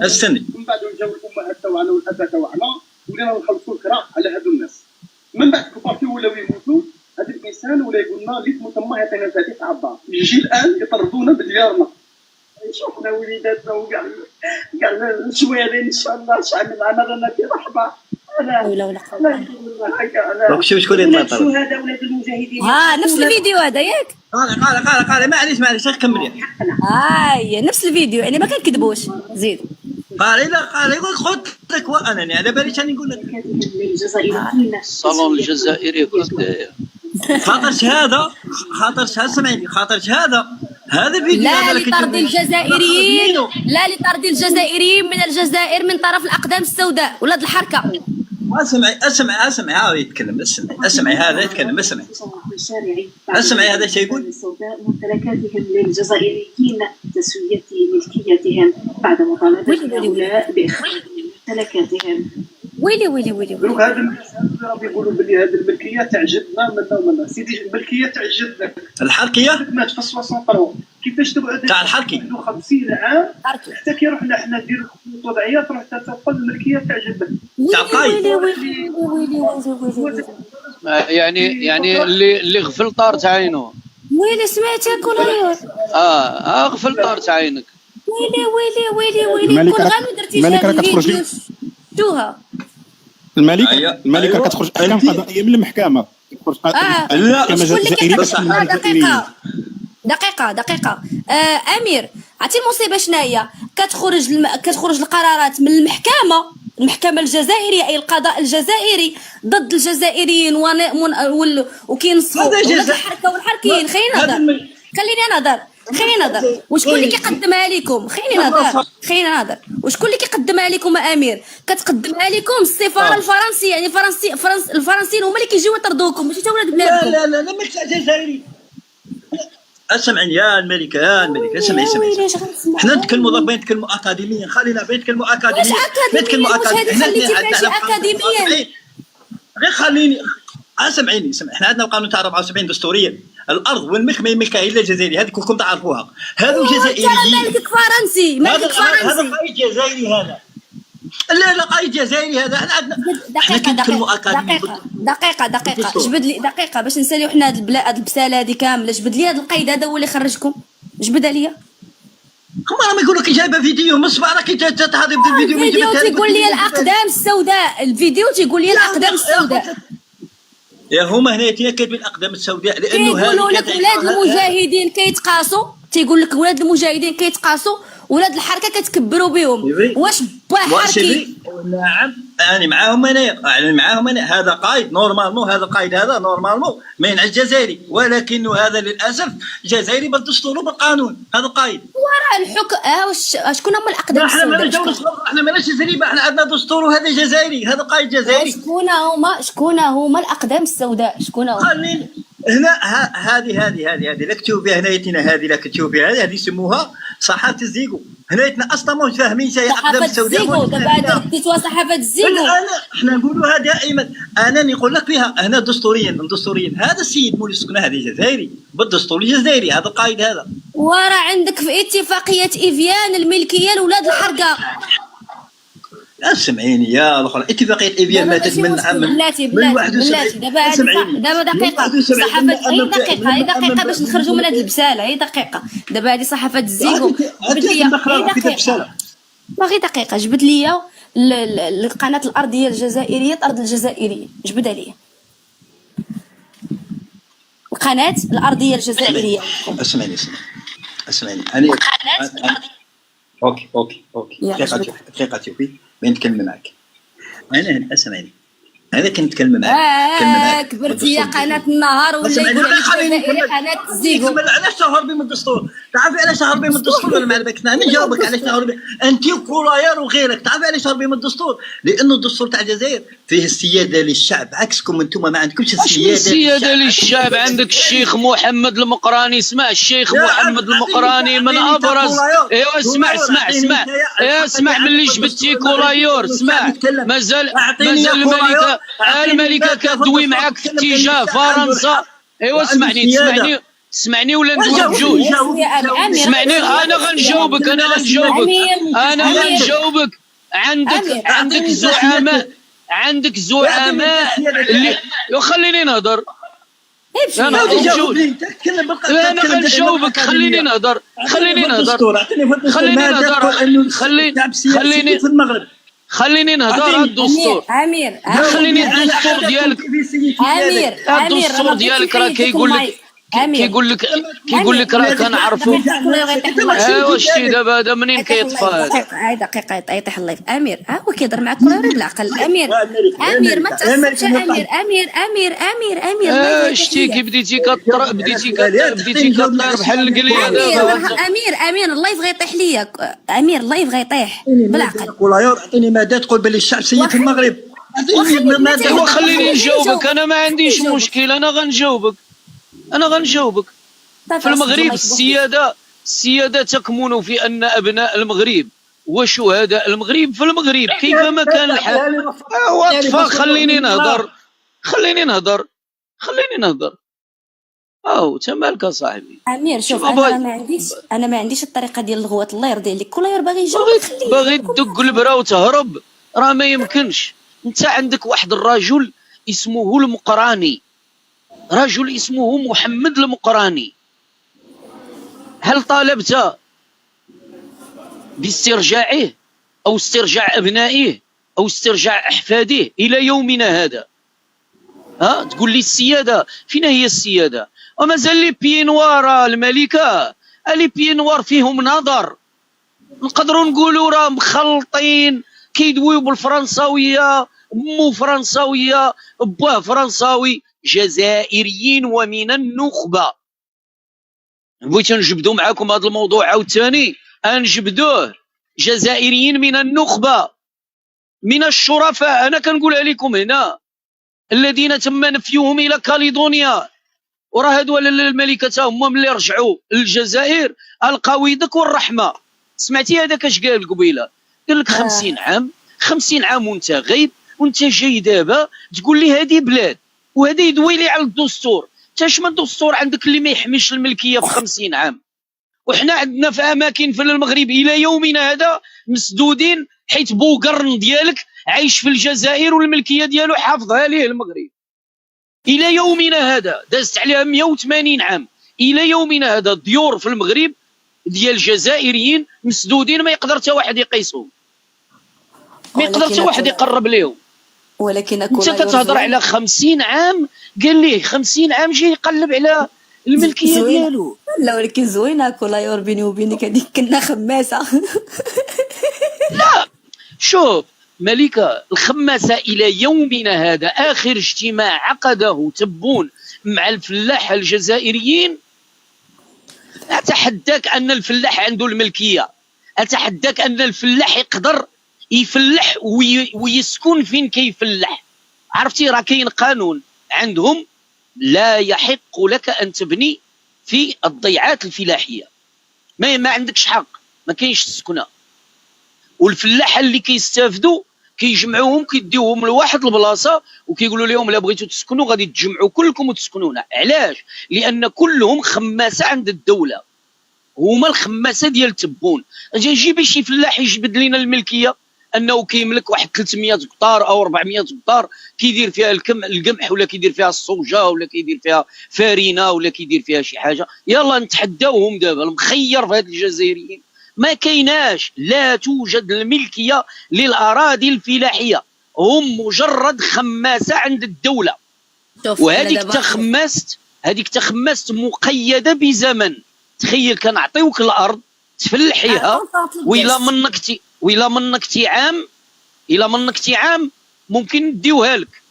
استني. من بعد جاو الامهات تاعنا والاباء تاعنا ولينا نخلصوا الكرا على هذو الناس. من بعد كبارتي ولاو يموتوا هذا الانسان ولا يقولنا اللي تموت ما يعطينا زادي تاع الدار. يجي الان يطردونا بديارنا. شوفنا وليداتنا وكاع شويه ان شاء الله شعب معنا رانا في رحبه. لا شكون اللي طلع شهداء ولاد المجاهدين. نفس الفيديو هذا ياك. قال معليش كمل. نفس الفيديو يعني ما كنكذبوش. زيد قال خذ لك وانا على بالي ثاني نقول لك الصالون الجزائري كذا. خاطرش سمعني هذا فيديو لا لطرد الجزائريين من الجزائر من طرف الأقدام السوداء ولاد الحركة. اسمعي هذا يتكلم. اسمعي هذا يتكلم. اسمعي هذا شيء يقول. ممتلكاتهم للجزائريين تسوية ملكيتهم بعد مطالبة هؤلاء بإخراج ممتلكاتهم. ويلي هذا الناس يقولوا بلي هذه الملكيه تعجبنا منا سيدي. الملكيه تعجبنا الحركيه مات في 63 كيفاش تقعد تاع الحركي 50 عام حتى كي رحنا حنا نديروا وضعيه تروح تتفضل الملكيه تعجبنا تاع قايد. يعني اللي غفل طارت عينه. ويلي سمعتك ولا غفل طارت عينك. ويلي كون غير درتي الملكه كتخرج الملكه كتخرج احكام قضائيه من المحكمه. دقيقه امير عرفتي المصيبه شناهي؟ كتخرج القرارات من المحكمه الجزائريه اي القضاء الجزائري ضد الجزائريين وكينصفوا ولاد الحركه والحركيين. خليني نهضر. وشكون اللي كيقدمها لكم؟ خليني نهضر. وشكون اللي كيقدمها لكم امير؟ كتقدمها لكم السفاره الفرنسيه. يعني الفرنسيين هما اللي كيجيو يطردوكم ماشي تا ولاد بلادكم. لا مش جزائري. اسمعني يا الملكه اسمعي. حنا نتكلموا ضرب نتكلموا اكاديميا. خلينا نتكلموا اكاديميا. غير خليني سمعيني. حنا عندنا القانون تاع 74 دستوريا. الارض والملك ما يملكها الا الجزائري. هذه كلكم تعرفوها. هذو جزائريين. مالك فرنسي. هذا قايد جزائري. لا لا قايد جزائري هذا احنا عندنا دقيقة جبد لي دقيقة باش نساليو حنا هاد البسالة هادي كاملة. جبد لي هاد القيد هذا هو اللي خرجكم، جبدها ليا. كما راهم يقولوا كي جايبه فيديو من صباح راكي تحضر بالفيديو. الفيديو تيقول لي الاقدام السوداء، الفيديو تيقول لي الاقدام السوداء. يا هما هنا كاتبين الاقدام السوداء لانه يقولوا لك ولاد المجاهدين كيتقاسوا، تيقول لك ولاد المجاهدين كيتقاسوا، ولاد الحركه كتكبروا بهم. واش با حركي؟ نعم انا معاهم، انا معاهم. هذا قايد نورمالمون، هذا قايد هذا نورمالمون ما ينعش جزائري، ولكنه هذا للاسف جزائري بالدستور وبالقانون. هذا قايد وراه الحكم. شكون هما الاقدام السوداء؟ احنا ماناش زريبه، احنا عندنا دستور وهذا جزائري، هذا قايد جزائري. شكون هما الاقدام السوداء؟ شكون هما؟ هنا هذه لا كتشوفيها هنايتنا، هذه لا كتشوفيها هذه يسموها صحافه الزيغو. هنايتنا اصلا مش فاهمين شيء. صحافه الزيغو دابا رديتوها صحافه الزيغو. احنا نقولوها دائما. انا نقول لك فيها هنا دستوريا هذا السيد مولي السكنه هذه جزائري بالدستور الجزائري، هذا القائد هذا. وراه عندك في اتفاقيه ايفيان الملكيه لولاد الحرقه. اسمعيني يا الاخرى، اتفاقيه ايفيان ماتت من عام بلاتي دابا دقيقه صحافه. هي دقيقه باش نخرجوا من هذه البساله. هي دقيقه دابا هذه صحافه الزيغو. جبد لي باغي دقيقه، جبد لي القناه الارضيه الجزائريه، الارض الجزائريه، جبدها لي القناه الارضيه الجزائريه. اسمعيني انا اوكي دقيقه شوفي بين نتكلم معك. انا اسمعيني، انا كنتكلم معاك كبرتي يا قناه النهار ولا يقول لك الجزائري قناه الزيغو. علاش تهربي من الدستور؟ تعرفي علاش تهربي من الدستور ولا ما عرفك؟ انا نجاوبك علاش تهربي انت وكولاير وغيرك. تعرفي علاش تهربي من الدستور؟ لانه الدستور تاع الجزائر فيه السياده للشعب، عكسكم انتم ما عندكمش السياده للشعب. عندك الشيخ محمد المقراني، اسمع الشيخ محمد المقراني من ابرز. ايوا اسمع ملي جبتي كولايور. اسمع مازال الملكه كتدوي معاك في اتجاه فرنسا. ايوا اسمعني ولا ندوي بجوج. اسمعني انا غنجاوبك. عندك زعماء اللي خليني نهضر. انا غنجاوبك. خليني نهضر. خليني نهضر. الدستور خليني الدستور ديالك. الدستور ديالك راه كيقول لك راه كنعرفوا. ايوا شتي دابا هذا منين كيطفى هذا؟ دقيقه يطيح الله. امير هو كيهضر معاك ولا بالعقل؟ امير ما تعصبش. امير شتي كي بديتي كطير بحال القليه دابا. امير الله يبغى يطيح ليا. امير الله يبغى يطيح بالعقل. كولايور اعطيني ماده تقول باللي الشعب سيد في المغرب. خليني نجاوبك. انا ما عنديش مشكل، انا غنجاوبك. في المغرب السيادة تكمن في أن أبناء المغرب وشهداء المغرب في المغرب كيفما كان الحال. خليني نهضر. تا مالك صاحبي. امير شوف انا ما عنديش الطريقه ديال الغوات. الله يرضي عليك كولايور باغي يجاوب. باغي تدق البرا وتهرب، راه ما يمكنش. انت عندك واحد الرجل اسمه المقراني، رجل اسمه محمد المقراني. هل طالبت باسترجاعه أو استرجاع أبنائه أو استرجاع أحفاده إلى يومنا هذا؟ تقول لي السيادة، فين هي السيادة؟ ومازال لي بينوار الملكة، لي بينوار فيهم نظر. نقدروا نقولوا راه مخلطين، كيدويو بالفرنساوية، مو فرنساوية، بواه فرنساوي، جزائريين ومن النخبة. بغيت نجبدو معاكم هذا الموضوع عاوتاني، نجبدوه. جزائريين من النخبة، من الشرفاء. أنا كنقولها لكم هنا، الذين تم نفيهم إلى كاليدونيا. وراه هادو الملكة هما ملي رجعوا للجزائر ألقاو يدك والرحمة. سمعتي هذاك اش قال قبيله؟ قال لك 50 عام وانت غايب، وانت جاي دابا تقول لي هذه بلاد وهذا يدوي لي على الدستور. تاش من دستور عندك اللي ما يحميش الملكيه في 50 عام؟ وحنا عندنا في اماكن في المغرب الى يومنا هذا مسدودين حيت بوقرن ديالك عايش في الجزائر والملكيه ديالو حافظها ليه المغرب الى يومنا هذا. دازت عليها 180 عام. الى يومنا هذا ديور في المغرب ديال الجزائريين مسدودين، ما يقدر حتى واحد يقيسهم، ما يقدر حتى واحد يقرب لهم. ولكن انت كتهضر على 50 عام، قال ليه 50 عام جاي يقلب على الملكيه ديالو. لا ولكن زوينه كولايور بيني وبينك، هذيك كنا خماسه. لا شوف ملكه، الخماسه الى يومنا هذا اخر اجتماع عقده تبون مع الفلاحه الجزائريين، اتحداك ان الفلاح عنده الملكيه، اتحداك ان الفلاح يقدر يفلح ويسكن فين كيفلح. عرفتي راه كاين قانون عندهم، لا يحق لك ان تبني في الضيعات الفلاحيه، ما عندكش حق، ما كاينش السكنه. والفلاحه اللي كيستافدوا كيجمعوهم كيديوهم لواحد البلاصه وكيقولوا لهم لا بغيتوا تسكنوا غادي تجمعوا كلكم وتسكنونا. علاش؟ لان كلهم خماسه عند الدوله، هما الخماسه ديال تبون. جيبي شي فلاح يجبد لنا الملكيه انه كيملك واحد 300 هكتار او 400 هكتار كيدير فيها القمح ولا كيدير فيها الصوجه ولا كيدير فيها فارينه ولا كيدير فيها شي حاجه. يلا نتحداوهم دابا. المخير في هاد الجزائريين ما كايناش، لا توجد الملكيه للاراضي الفلاحيه، هم مجرد خماسه عند الدوله. وهذيك تخمست مقيده بزمن. تخيل كنعطيوك الارض تفلحيها، وإلا منك عام ممكن نديوها لك.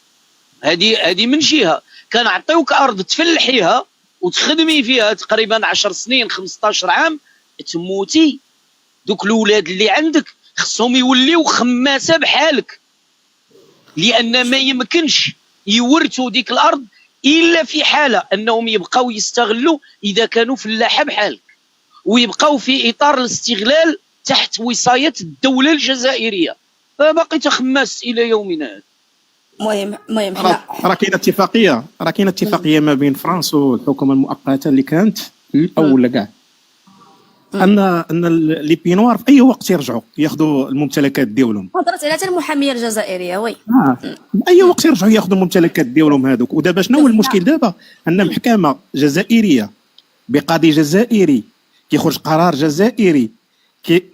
هذه من جهه. كنعطيوك ارض تفلحيها وتخدمي فيها تقريبا 10 سنين 15 عام، تموتي دوك الاولاد اللي عندك خصهم يوليو خماسه بحالك، لان ما يمكنش يورثوا ديك الارض الا في حاله انهم يبقاو يستغلوا اذا كانوا فلاحه بحالك، ويبقاو في اطار الاستغلال تحت وصايه الدوله الجزائريه. فباقي تخماس الى يومنا هذا. المهم راه كاينه اتفاقيه ما بين فرنسا والحكومه المؤقته اللي كانت الاول كاع، ان لي بينوار في اي وقت يرجعوا ياخذوا الممتلكات ديالهم. هضرت على المحاميه الجزائريه وي اي وقت يرجعوا ياخذوا الممتلكات ديالهم هذوك. ودابا شنو هو المشكل دابا؟ ان محكمه جزائريه بقاضي جزائري كيخرج قرار جزائري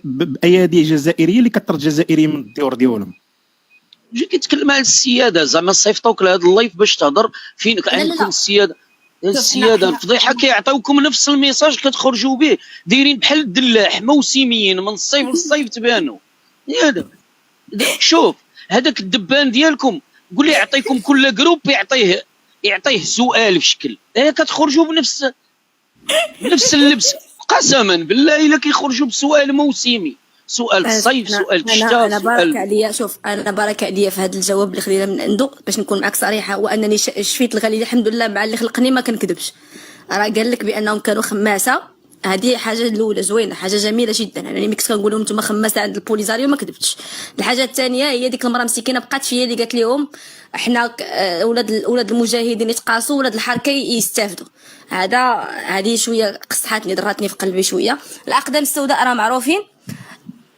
بايادي جزائريه اللي كطرد جزائري من الديور ديالهم. جي كيتكلم على السياده، زعما صيفطوك لهذا اللايف باش تهضر فين عندكم السياده. الفضيحه كيعطيوكم نفس الميساج كتخرجوا به، دايرين بحال الدلاح موسميين من الصيف للصيف تبانوا. شوف هذاك الدبان ديالكم قول لي يعطيكم كل جروب يعطيه سؤال في شكل، كتخرجوا بنفس اللبس. قسما بالله الا كيخرجوا بسؤال موسمي، سؤال الصيف، سؤال الشتاء. انا بارك عليا، شوف انا بارك عليا في هذا الجواب اللي خدينا من عنده باش نكون معك صريحه، وانني شفيت الغالي الحمد لله مع اللي خلقني ما كنكذبش. راه قال لك بانهم كانوا خماسه، هذه حاجه الاولى زوينه، حاجه جميله جدا. انا ملي كنت كنقول لهم نتوما خماسه عند البوليزاريو ما كذبتش. الحاجه الثانيه هي ديك المراه مسكينه بقات فيا اللي قالت لهم احنا اولاد المجاهدين يتقاسوا، ولاد الحركه يستافدوا. هذه شويه قصحتني، ضراتني في قلبي شويه. الاقدام السوداء راه معروفين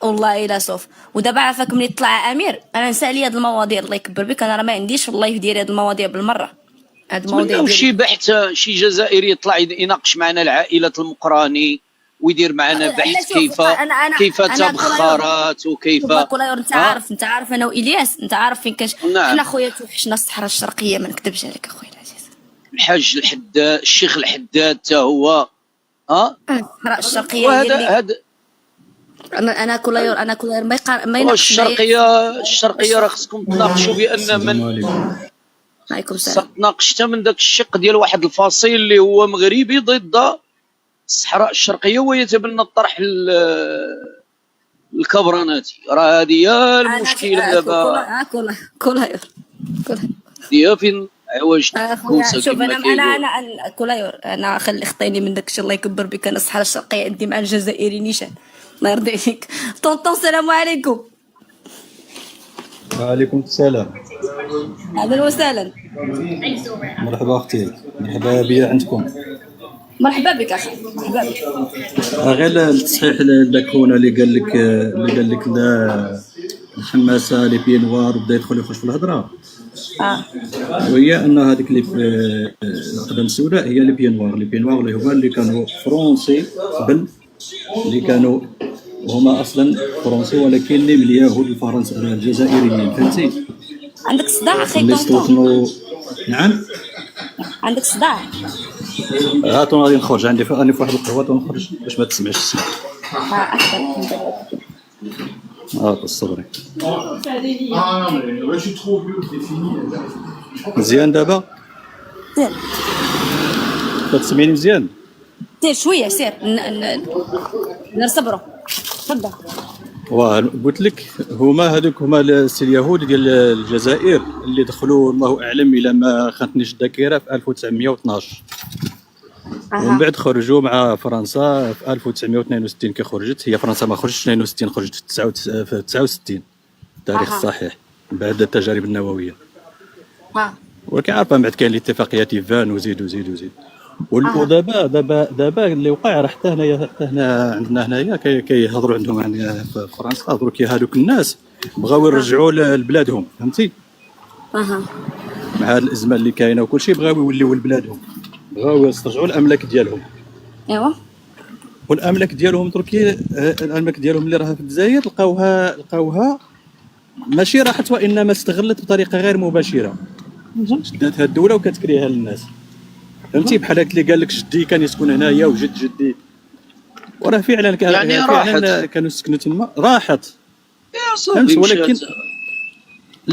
والله الا صوف. ودابا عافاك ملي طلع امير انا نسى لي هاد المواضيع، الله يكبر بك. انا راه ما عنديش في اللايف ديالي هاد المواضيع بالمره. هاد المواضيع ديالي شي بحث، شي جزائري يطلع يناقش معنا العائله المقراني ويدير معنا بحث كيف تبخرات وكيف انت عارف انا والياس، انت عارف فين كاش. حنا خويا توحشنا الصحراء الشرقيه، ما نكذبش عليك اخويا العزيز. الحاج الحداد، الشيخ الحداد حتى هو الصحراء الشرقيه هذا انا كولايور ما يناقش الشرقيه راه خصكم تناقشوا بان من عليكم السلام. ناقشت من داك الشق ديال واحد الفصيل اللي هو مغربي ضد الصحراء الشرقيه ويتبنى الطرح الكبراناتي. راه هذه هي المشكله دابا. كولايور هي فين عواج تكون شوف انا كولايور، انا خطيني من داك الشيء الله يكبر بك. انا الصحراء الشرقيه عندي مع الجزائري نيشان، الله يرضي عليك. طونطون السلام عليكم. وعليكم السلام. اهلا وسهلا. مرحبا اختي، مرحبا بيا عندكم. مرحبا بك اخي، مرحبا بك. غير التصحيح لكونا اللي قال لك لا الحماسه لي بيي نوار وبدا يدخل يخش في الهضره، اه وهي ان هذيك اللي في الاقدام السوداء هي لي بيي نوار. لي بيي نوار اللي هما اللي كانوا فرونسي قبل، اللي كانوا هما اصلا فرونسي ولكن اللي من اليهود الفرنسا الجزائريين، فهمتي؟ عندك صداع اخي اللي طونطون؟ استوطنوا. نعم عندك صداع؟ هاتو غادي نخرج، عندي راني في واحد القهوه ونخرج باش ما تسمعش الصوت. احسن. الصبري مزيان دابا؟ سير كتسمعيني مزيان؟ سير شويه سير نصبروا. تفضل. قلت لك هذوك هما السي اليهود ديال الجزائر اللي دخلوا الله اعلم الى ما خانتنيش الذاكره في 1912 ومن بعد خرجوا مع فرنسا في 1962 كي خرجت. هي فرنسا ما خرجتش 62، خرجت في 69 التاريخ الصحيح بعد التجارب النوويه. ولكن عارفه من بعد كاين الاتفاقيات يفان وزيد وزيد وزيد. ودابا اللي وقع راه حتى هنا عندنا هنايا كيهضروا عندهم يعني في فرنسا هضروا كي هذوك الناس بغاو يرجعوا لبلادهم، فهمتي؟ مع هذه الازمه اللي كاينه وكل شيء بغاو يوليو لبلادهم، بغاو يسترجعوا الاملاك ديالهم. ايوا والاملاك ديالهم دركي الاملاك ديالهم اللي راها في الجزائر لقاوها ماشي راحت وانما استغلت بطريقه غير مباشره. شداتها الدوله وكتكريها للناس، فهمتي؟ بحال هكا اللي قال لك جدي كان يسكن هنايا وجد جدي، وراه فعلا كانوا يسكنوا تما. راحت يا صاحبي،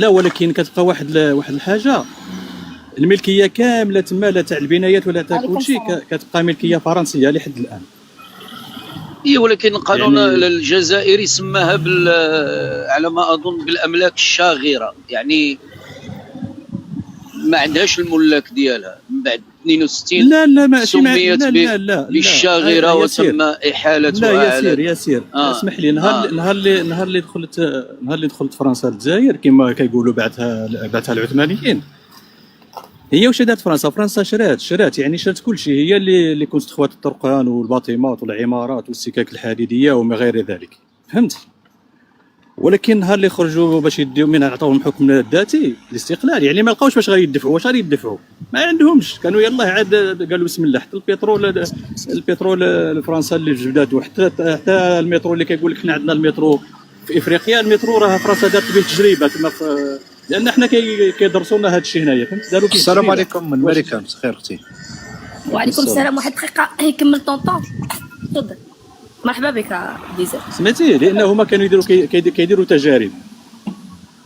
ولكن كتبقى واحد الحاجه، الملكيه كامله تما لا تاع البنايات ولا تاع كل شيء كتبقى ملكيه فرنسيه لحد الان. ولكن القانون يعني الجزائري سماها على ما اظن بالاملاك الشاغره، يعني ما عندهاش الملاك ديالها من بعد 62. لا ماشي سميت بالشاغره وتم احالتها. لا ياسير اسمح لي. نهار اللي دخلت فرنسا للجزائر كما كيقولوا بعدها العثمانيين، هي واش دارت فرنسا شرات يعني شرات كل شيء. هي اللي كنت تخوات الطرقان والباطمات والعمارات والسكك الحديديه وما غير ذلك، فهمت؟ ولكن نهار اللي خرجوا باش يديو من عطاوهم الحكم الذاتي الاستقلال، يعني ما لقاوش باش غيدفعوا. واش غادي يدفعوا؟ ما عندهمش. كانوا يلاه عاد قالوا بسم الله. حتى البترول الفرنسا اللي جبداتو، حتى المترو اللي كيقول لك حنا عندنا المترو في افريقيا. المترو راه فرنسا دارت به تجربه تما لان حنا كيدرسوا لنا هذا الشيء هنايا، فهمت؟ داروا فيه. السلام عليكم من امريكا. بخير اختي؟ وعليكم السلام. واحد دقيقه يكمل طونطون. تفضل. مرحبا بك ديزر. سمعتي؟ لانه هما كانوا كيديروا تجارب،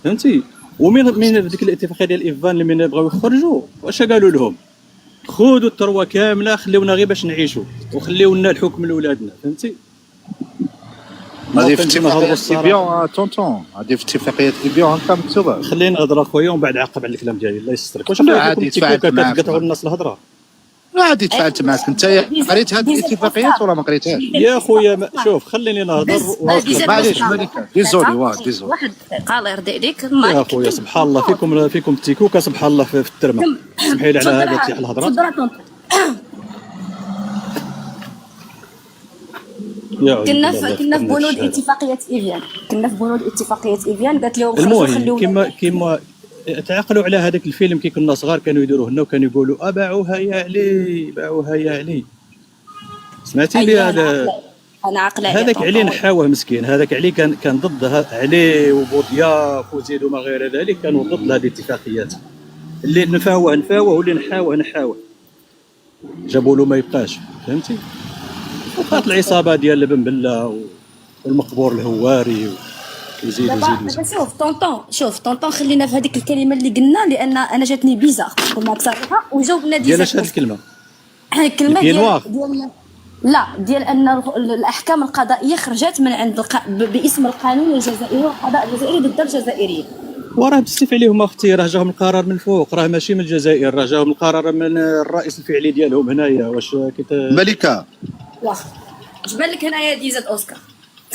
فهمتي؟ ومن ديك الاتفاقيه ديال ايفان اللي من بغاو يخرجوا، واش قالوا لهم؟ خذوا الثروه كامله، خليونا غير باش نعيشوا وخليو لنا الحكم لاولادنا، فهمتي؟ هذه في اتفاقيه ايفيون طونطون، هذه في اتفاقيه ايفيون هكا مكتوبه. خليني نهضر اخويا ومن بعد عقب على الكلام ديالي الله يسترك. واش عادي كتقطعوا الناس الهضره؟ عادي تفاعلت معك. انت قريت هذه الاتفاقيات ولا ما قريتهاش؟ يا خويا شوف خليني نهضر. معليش ملكه ديزولي ديزولي. واحد دقيقه الله يرضي عليك. يا خويا سبحان الله فيكم التيكوكه، سبحان الله في الترمه. سمحي لي على هذا تاع الهضره. كنا في بنود اتفاقيه ايفيان. قالت لهم المهم كيما تعقلوا على هذاك الفيلم كي كنا صغار كانوا يديروه لنا وكانوا يقولوا باعوها يا علي. سمعتي لي هذا؟ انا عاقله هذاك علي نحاوه مسكين. هذاك علي كان ضد علي وبوضياف وزيد وما غير ذلك، كانوا ضد هذه الاتفاقيات. اللي نفاوه واللي نحاوه جابوا له ما يبقاش، فهمتي؟ وقعت العصابه ديال بن بله والمقبور الهواري وزيد. شوف طونطون خلينا في هذيك الكلمه اللي قلنا، لان انا جاتني بيزار نقول معك صراحه وجاوبنا ديال هذه الكلمه. الكلمه ديال ان الاحكام القضائيه خرجت من عند باسم القانون الجزائري والقضاء الجزائري ضد الجزائريين. وراه بزاف عليهم اختي، راه جاهم القرار من فوق، راه ماشي من الجزائر، راه جاهم القرار من الرئيس الفعلي ديالهم هنايا. واش ملكه واخا اش بان لك هنايا ديزات اوسكار؟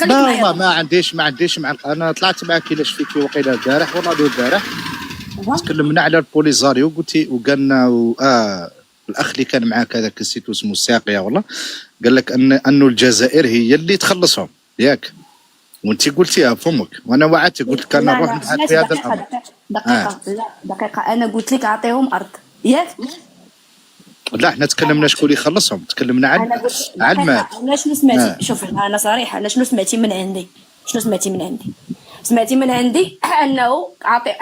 لا ما عنديش مع انا طلعت معك الا شفيتي وقيله البارح ولا البارح تكلمنا على البوليزاريو قلتي وقالنا الاخ اللي كان معاك هذاك نسيتو اسمه الساقيه والله، قال لك انه الجزائر هي اللي تخلصهم ياك. وانت قلتيها بفمك وانا وعدتك قلت لك انا نروح نبحث في هذا الامر. دقيقه لا دقيقه، انا قلت لك اعطيهم ارض ياك. لا احنا تكلمنا شكون اللي يخلصهم، تكلمنا على المال. انا شنو سمعتي؟ شوفي انا صريحه، انا شنو سمعتي من عندي؟ سمعتي من عندي انه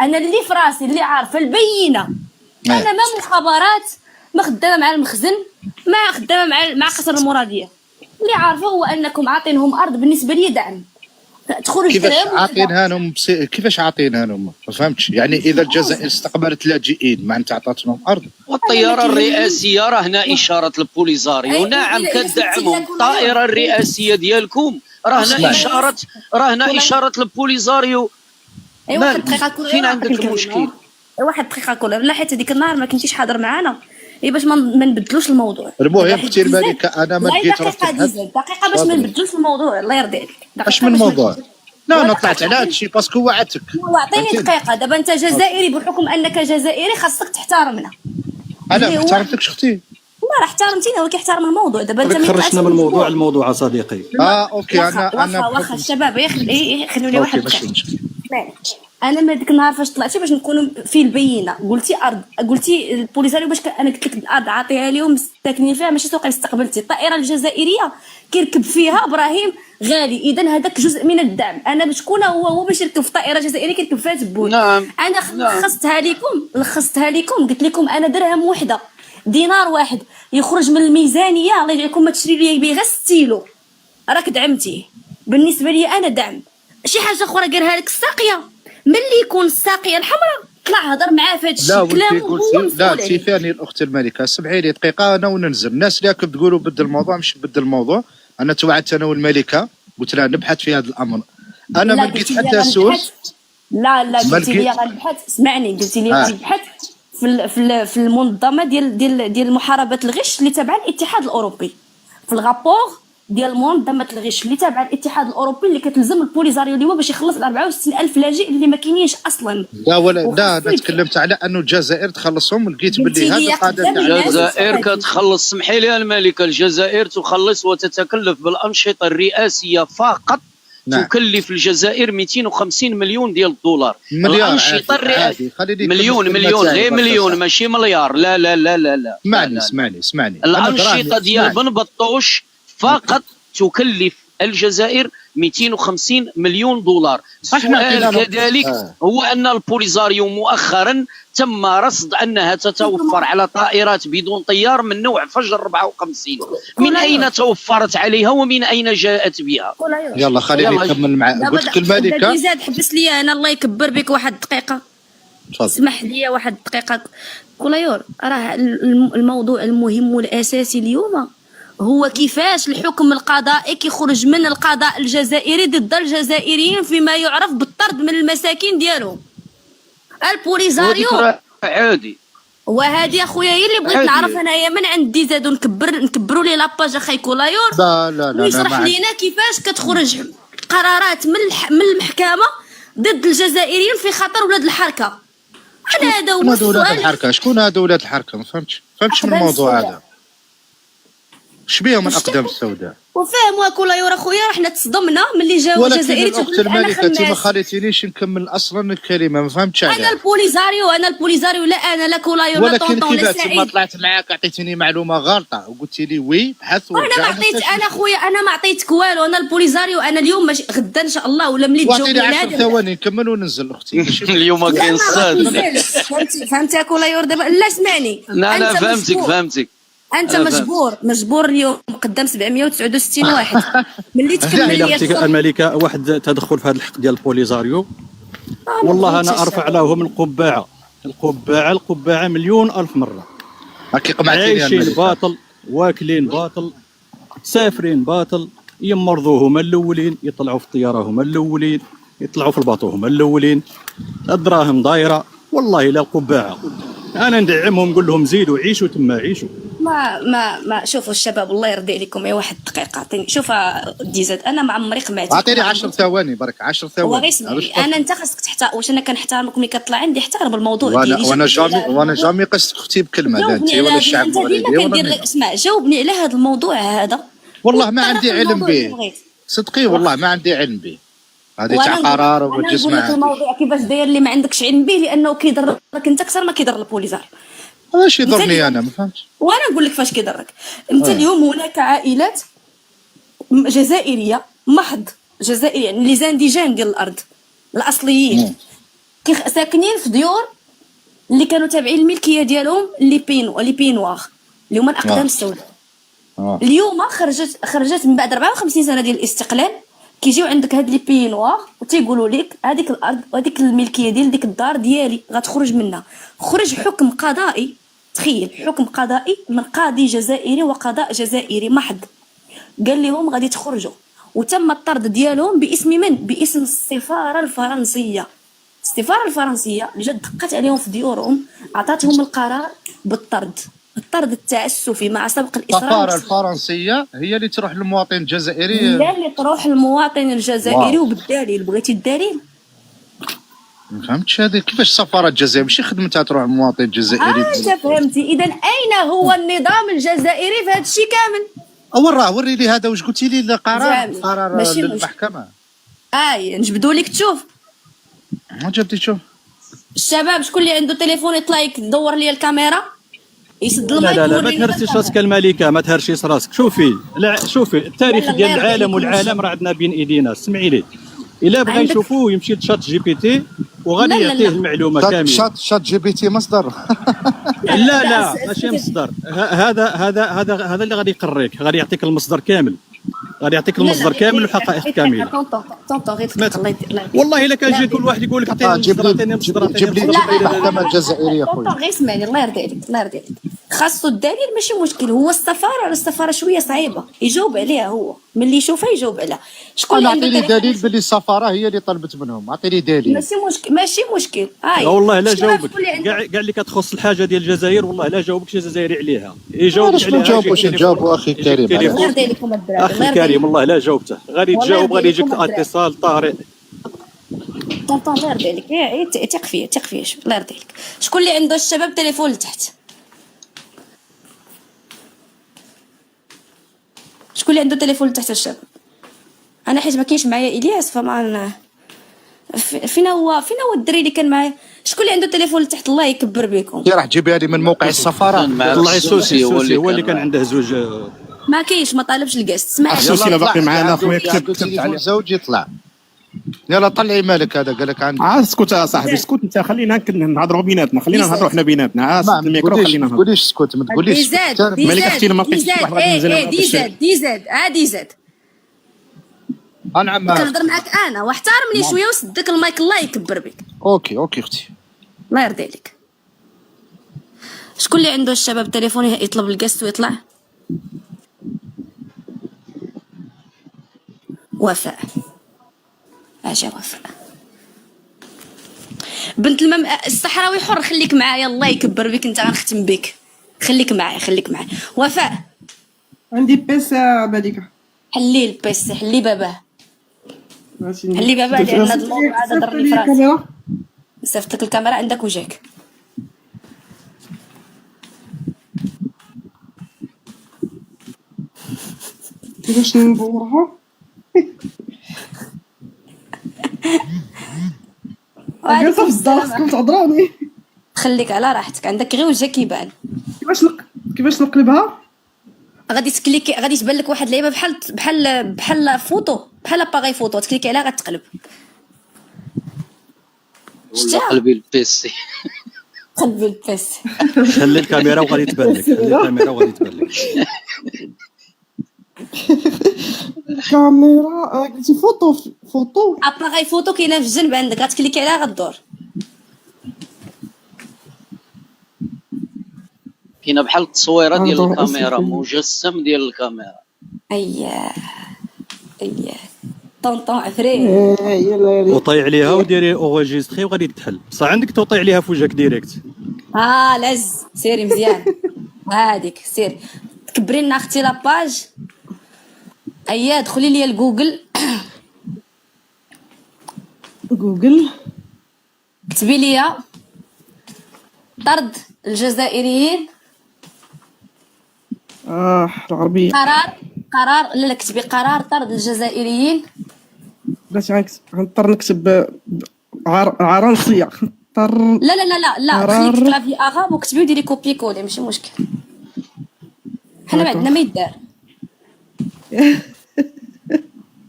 انا اللي في راسي اللي عارفه البينه. انا ما مخابرات، ما خدامه مع المخزن، ما خدامه مع قصر المراديه. اللي عارفه هو انكم عاطينهم ارض بالنسبه لي دعم. تخرج كيفاش عاطينها لهم؟ ما فهمتش. يعني اذا الجزائر استقبلت لاجئين معناتها عطات لهم ارض. والطياره الرئاسيه راهنا اشاره البوليزاريو، نعم كدعمهم. الطائره الرئاسيه ديالكم راهنا اشاره البوليزاريو. واحد دقيقه فين عندك المشكل؟ واحد دقيقه كلها، لا حيت هذيك النهار ما كنتيش حاضر معنا باش ما نبدلوش الموضوع. المهم اختي الملكه انا ما لقيت راسي دقيقه باش ما نبدلوش الموضوع. الله يرضي عليك. اش من موضوع؟ لا انا طلعت على هذا الشيء باسكو وعدتك. واعطيني دقيقه. دابا انت جزائري، بحكم انك جزائري خاصك تحترمنا. انا ما احترمتكش اختي. ما راه احترمتينا، هو كيحترم الموضوع. دابا انت خرجنا من الموضوع صديقي. اوكي انا واخا الشباب خلوني واحد انا ما ديك النهار فاش طلعتي باش نكونوا في البينه، قلتي ارض، قلتي البوليساريو باش انا قلت لك الارض عاطيها لهم ساكنين فيها، ماشي سوق استقبلتي. الطائره الجزائريه كيركب فيها ابراهيم غالي، اذا هذاك جزء من الدعم. انا شكون هو باش يركب في طائره جزائريه كيركب فيها تبون؟ نعم. انا لخصتها لكم قلت لكم انا درهم وحده، دينار واحد يخرج من الميزانيه، الله يجعلكم ما تشري لي به غير ستيلو، راك دعمتيه. بالنسبه لي انا دعم. شي حاجه اخرى قالها لك الساقيه، ملي يكون الساقيه الحمراء طلع هضر معاه في هذا الشيء. لا تيفاني الاخت الملكه، سمعي لي دقيقه انا وننزل. الناس اللي راكم تقولوا بدل الموضوع، مش بدل الموضوع. انا توعدت انا والملكه قلت لها نبحث في هذا الامر. انا ما لقيت حتى سورس. لا قلتي لي غنبحث. اسمعني، قلتي لي غنبحث في المنظمه ديال محاربه الغش اللي تابعه الاتحاد الاوروبي، في الغابور ديال منظمه الغش اللي تابعه الاتحاد الاوروبي اللي كتلزم البوليزاريو اليوم باش يخلص 64,000 لاجئ اللي ما كاينينش اصلا. لا انا تكلمت على انه الجزائر تخلصهم، لقيت باللي هذا القاعده تاع الجزائر كتخلص. سمحي لي الملكه، الجزائر تخلص وتتكلف بالانشطه الرئاسيه فقط. نعم. تكلف الجزائر 250 مليون ديال الدولار. الانشطه الرئاسيه مليون غير مليون ماشي مليار. لا لا لا لا لا اسمعني الانشطه ديال بن بطوش فقط تكلف الجزائر 250 مليون دولار. السؤال كذلك هو أن البوليزاريو مؤخرا تم رصد أنها تتوفر على طائرات بدون طيار من نوع فجر 54. من أين توفرت عليها ومن أين جاءت بها؟ يلا خليني نكمل معك. قلت لك الملكة زاد حبس لي أنا، الله يكبر بك واحد دقيقة. اسمح لي واحد دقيقة كولايور. راه الموضوع المهم والأساسي اليوم هو كيفاش الحكم القضائي كيخرج من القضاء الجزائري ضد الجزائريين فيما يعرف بالطرد من المساكن ديالهم. البوليزاريو عادي. وهذه اخويا هي اللي بغيت نعرف انايا من عندي. زادوا نكبروا لي لاباج اخاي كولايور. لا ويشرح لينا كيفاش كتخرج قرارات من المحكمه ضد الجزائريين في خطر ولاد الحركه. انا هذا هو السؤال. شكون هذا ولاد الحركه؟ ما فهمتش من الموضوع هذا. شبيهم من اقدام السوداء؟ وفاهموا كولايور اخويا، حنا تصدمنا ملي جاو الجزائريين تقول لك انا خماس. ما خليتينيش نكمل اصلا الكلمه، ما فهمتش علاه. انا البوليزاريو لا انا لا كولايور لا طونطون لا سعيد. ولكن طلعت معاك عطيتيني معلومه غلطه وقلتي لي وي بحث ورجع. انا خويا انا ما عطيتك والو. انا البوليزاريو انا اليوم ماشي غدا ان شاء الله ولا ملي تجاوبني. 10 ثواني نكمل وننزل اختي. اليوم كاين الصاد. فهمتي كولايور دابا؟ لا اسمعني. لا فهمتك. انت مجبور اليوم قدام 769 واحد ملي تكمل لي الملكه. واحد تدخل في هذا الحق ديال البوليزاريو والله انا ارفع لهم القبعه مليون الف مره. عايشين باطل، واكلين باطل، سافرين باطل، يمرضوا هما الاولين، يطلعوا في الطياره هما الاولين، يطلعوا في الباطو هما الاولين، الدراهم دايره. والله لا القبعه انا ندعمهم نقول لهم زيدوا عيشوا تما عيشوا. ما شوفوا الشباب الله يرضي عليكم. يا واحد دقيقه عطيني. شوف ديزاد انا ما عمري قمعتي. عطيني 10 ثواني برك 10 ثواني. انا انت خاصك تحترم. واش انا كنحترمك ملي كطلع عندي احترم الموضوع ديالي. وانا جامي قصت اختي بكلمه لا انت ولا الشعب المغربي. اسمع جاوبني على هذا الموضوع هذا. والله ما عندي علم به صدقي، والله ما عندي علم به. هذه تاع قرار انا وبتجلس نقول لك معاه. الموضوع كيفاش داير اللي ما عندكش علم به، لانه كيضرك انت اكثر ما كيضر البوليزار. علاش يضرني انا ما فهمتش. وانا نقول لك فاش كيضرك انت. اليوم هناك عائلات جزائريه محض، جزائريه يعني لي زانديجان ديال الارض الاصليين ساكنين في ديور اللي كانوا تابعين الملكيه ديالهم لي بينوار اللي هما الاقدام السوداء. اليوم خرجت من بعد 54 سنه ديال الاستقلال، كيجيو عندك هاد لي بينوار وتيقولوا لك هذيك الارض وهذيك الملكيه ديال ديك الدار ديالي غتخرج منها. خرج حكم قضائي، تخيل حكم قضائي من قاضي جزائري وقضاء جزائري محض، قال لهم غادي تخرجوا، وتم الطرد ديالهم باسم من؟ باسم السفاره الفرنسيه. السفاره الفرنسيه اللي جات دقات عليهم في ديورهم عطاتهم القرار بالطرد، الطرد التعسفي مع سبق الاصرار. السفاره الفرنسيه هي اللي تروح للمواطن الجزائري؟ لا، اللي تروح للمواطن الجزائري وبالدليل. بغيتي الدليل؟ ما فهمتش هذه كيفاش السفاره الجزائريه ماشي خدمتها تروح للمواطن الجزائري. انت فهمتي. اذا اين هو النظام الجزائري في هذا الشيء كامل؟ وراه وري لي هذا واش قلتي لي قرار للمحكمه. نجبدوا لك تشوف. ما جبتي تشوف. الشباب شكون اللي عنده تليفون يطلع يدور لي الكاميرا يسد المايك. لا ما تهرسيش راسك الملكه، ما تهرسيش راسك. شوفي التاريخ ديال العالم والعالم راه عندنا بين ايدينا. اسمعي لي، الا بغى يشوفوه يمشي لشات جي بي تي وغادي يعطيه المعلومه كامله. شات جي بي تي مصدر. لا ماشي مصدر. هذا اللي غادي يقريك، غادي يعطيك المصدر كامل، غادي يعطيك المصدر كامل والحقائق كامله. والله الا كان جاي كل واحد يقول لك عطيني المصدر عطيني المصدر جيب لي المحكمه الجزائريه خويا. غير اسمعني الله يرضي عليك، الله يرضي عليك. خاصو الدليل ماشي مشكل. هو السفاره شويه صعيبه يجاوب عليها، هو ملي يشوفها يجاوب عليها. شكون اللي عنده دليل باللي السفاره هي اللي طلبت منهم؟ اعطيني دليل. ماشي مشكل. والله لا جاوبك كاع اللي كتخص الحاجه ديال الجزائر، والله لا جاوبك شي جزائري عليها. يجاوبك عليها. نجاوبوا اخي كريم. الله يرضي عليكم الدراري. اخي كريم والله لا جاوبته، غادي تجاوب غادي يجيك اتصال طارئ. طنطون الله يرضي عليك، ثق فيا الله يرضي عليك. شكون اللي عنده الشباب تليفون لتحت؟ شكون اللي عنده تليفون لتحت الشباب؟ انا حيت ما كاينش معايا الياس فما فين هو الدري اللي كان معايا؟ شكون اللي عنده تليفون لتحت؟ الله يكبر بكم. راح تجيبها لي من موقع السفاره. الله يسوسي هو اللي كان عنده زوج. ما كاينش، ما طالبش القاست. اسمع السوسي باقي معنا خويا. كتبت على زوج يطلع. يلا طلعي مالك هذا قال لك عندي. اسكت صاحبي اسكت انت، خلينا نهضروا بيناتنا، خلينا نهضروا حنا بيناتنا. اسكت الميكرو خلينا نهضروا. ما تقوليش اسكت، ما تقوليش. مالك اختي ما لقيتش واحد غادي دي زاد انا عم كنهضر معاك انا، واحترمني شويه وسدك المايك الله يكبر بك. اوكي اختي الله يرضي عليك. شكون اللي عنده الشباب تليفون يطلب القسط ويطلع؟ وفاء. اجا وفاء بنت الصحراوي حر. خليك معايا الله يكبر بك، انت غنختم بك. خليك معايا وفاء. عندي بيس ملكه. حلي البيس، حلي باباه لان هذا الموضوع هذا ضرني فراسي. صيفط لك الكاميرا عندك وجهك. كيفاش ندورها؟ وعليكم السلام. كنت تهضروني. خليك على راحتك، عندك غير وجهك يبان. كيفاش نقلبها؟ غادي تكليكي، غادي تبان لك واحد اللعيبه بحال فوتو، بحال باغي فوتو، تكليكي عليها غتقلب. والله قلبي البيسي. قلبي البيسي. خلي الكاميرا وغادي تبان لك. الكاميرا قلتي فوتو اباغي فوتو كاينه في الجنب عندك، غتكليكي عليها غدور. كاينه بحال التصويره ديال الكاميرا، مجسم ديال الكاميرا. اييه طونطون عفريت. وطي عليها وديري اونجستري وغادي تحل. بصح عندك توطي عليها في وجهك ديريكت. لز سيري مزيان. هذيك سيري تكبري لنا اختي لاباج. دخلي لي لجوجل. كتبي لي طرد الجزائريين. العربيه. قرار لا كتبي قرار طرد الجزائريين بلاتي غنضطر نكتب عرنسيه، غنضطر. لا لا لا لا لا، خليك كلافي اغاب وكتبي وديري كوبي كولي، ماشي مشكل. حنا ما عندنا ما يدار.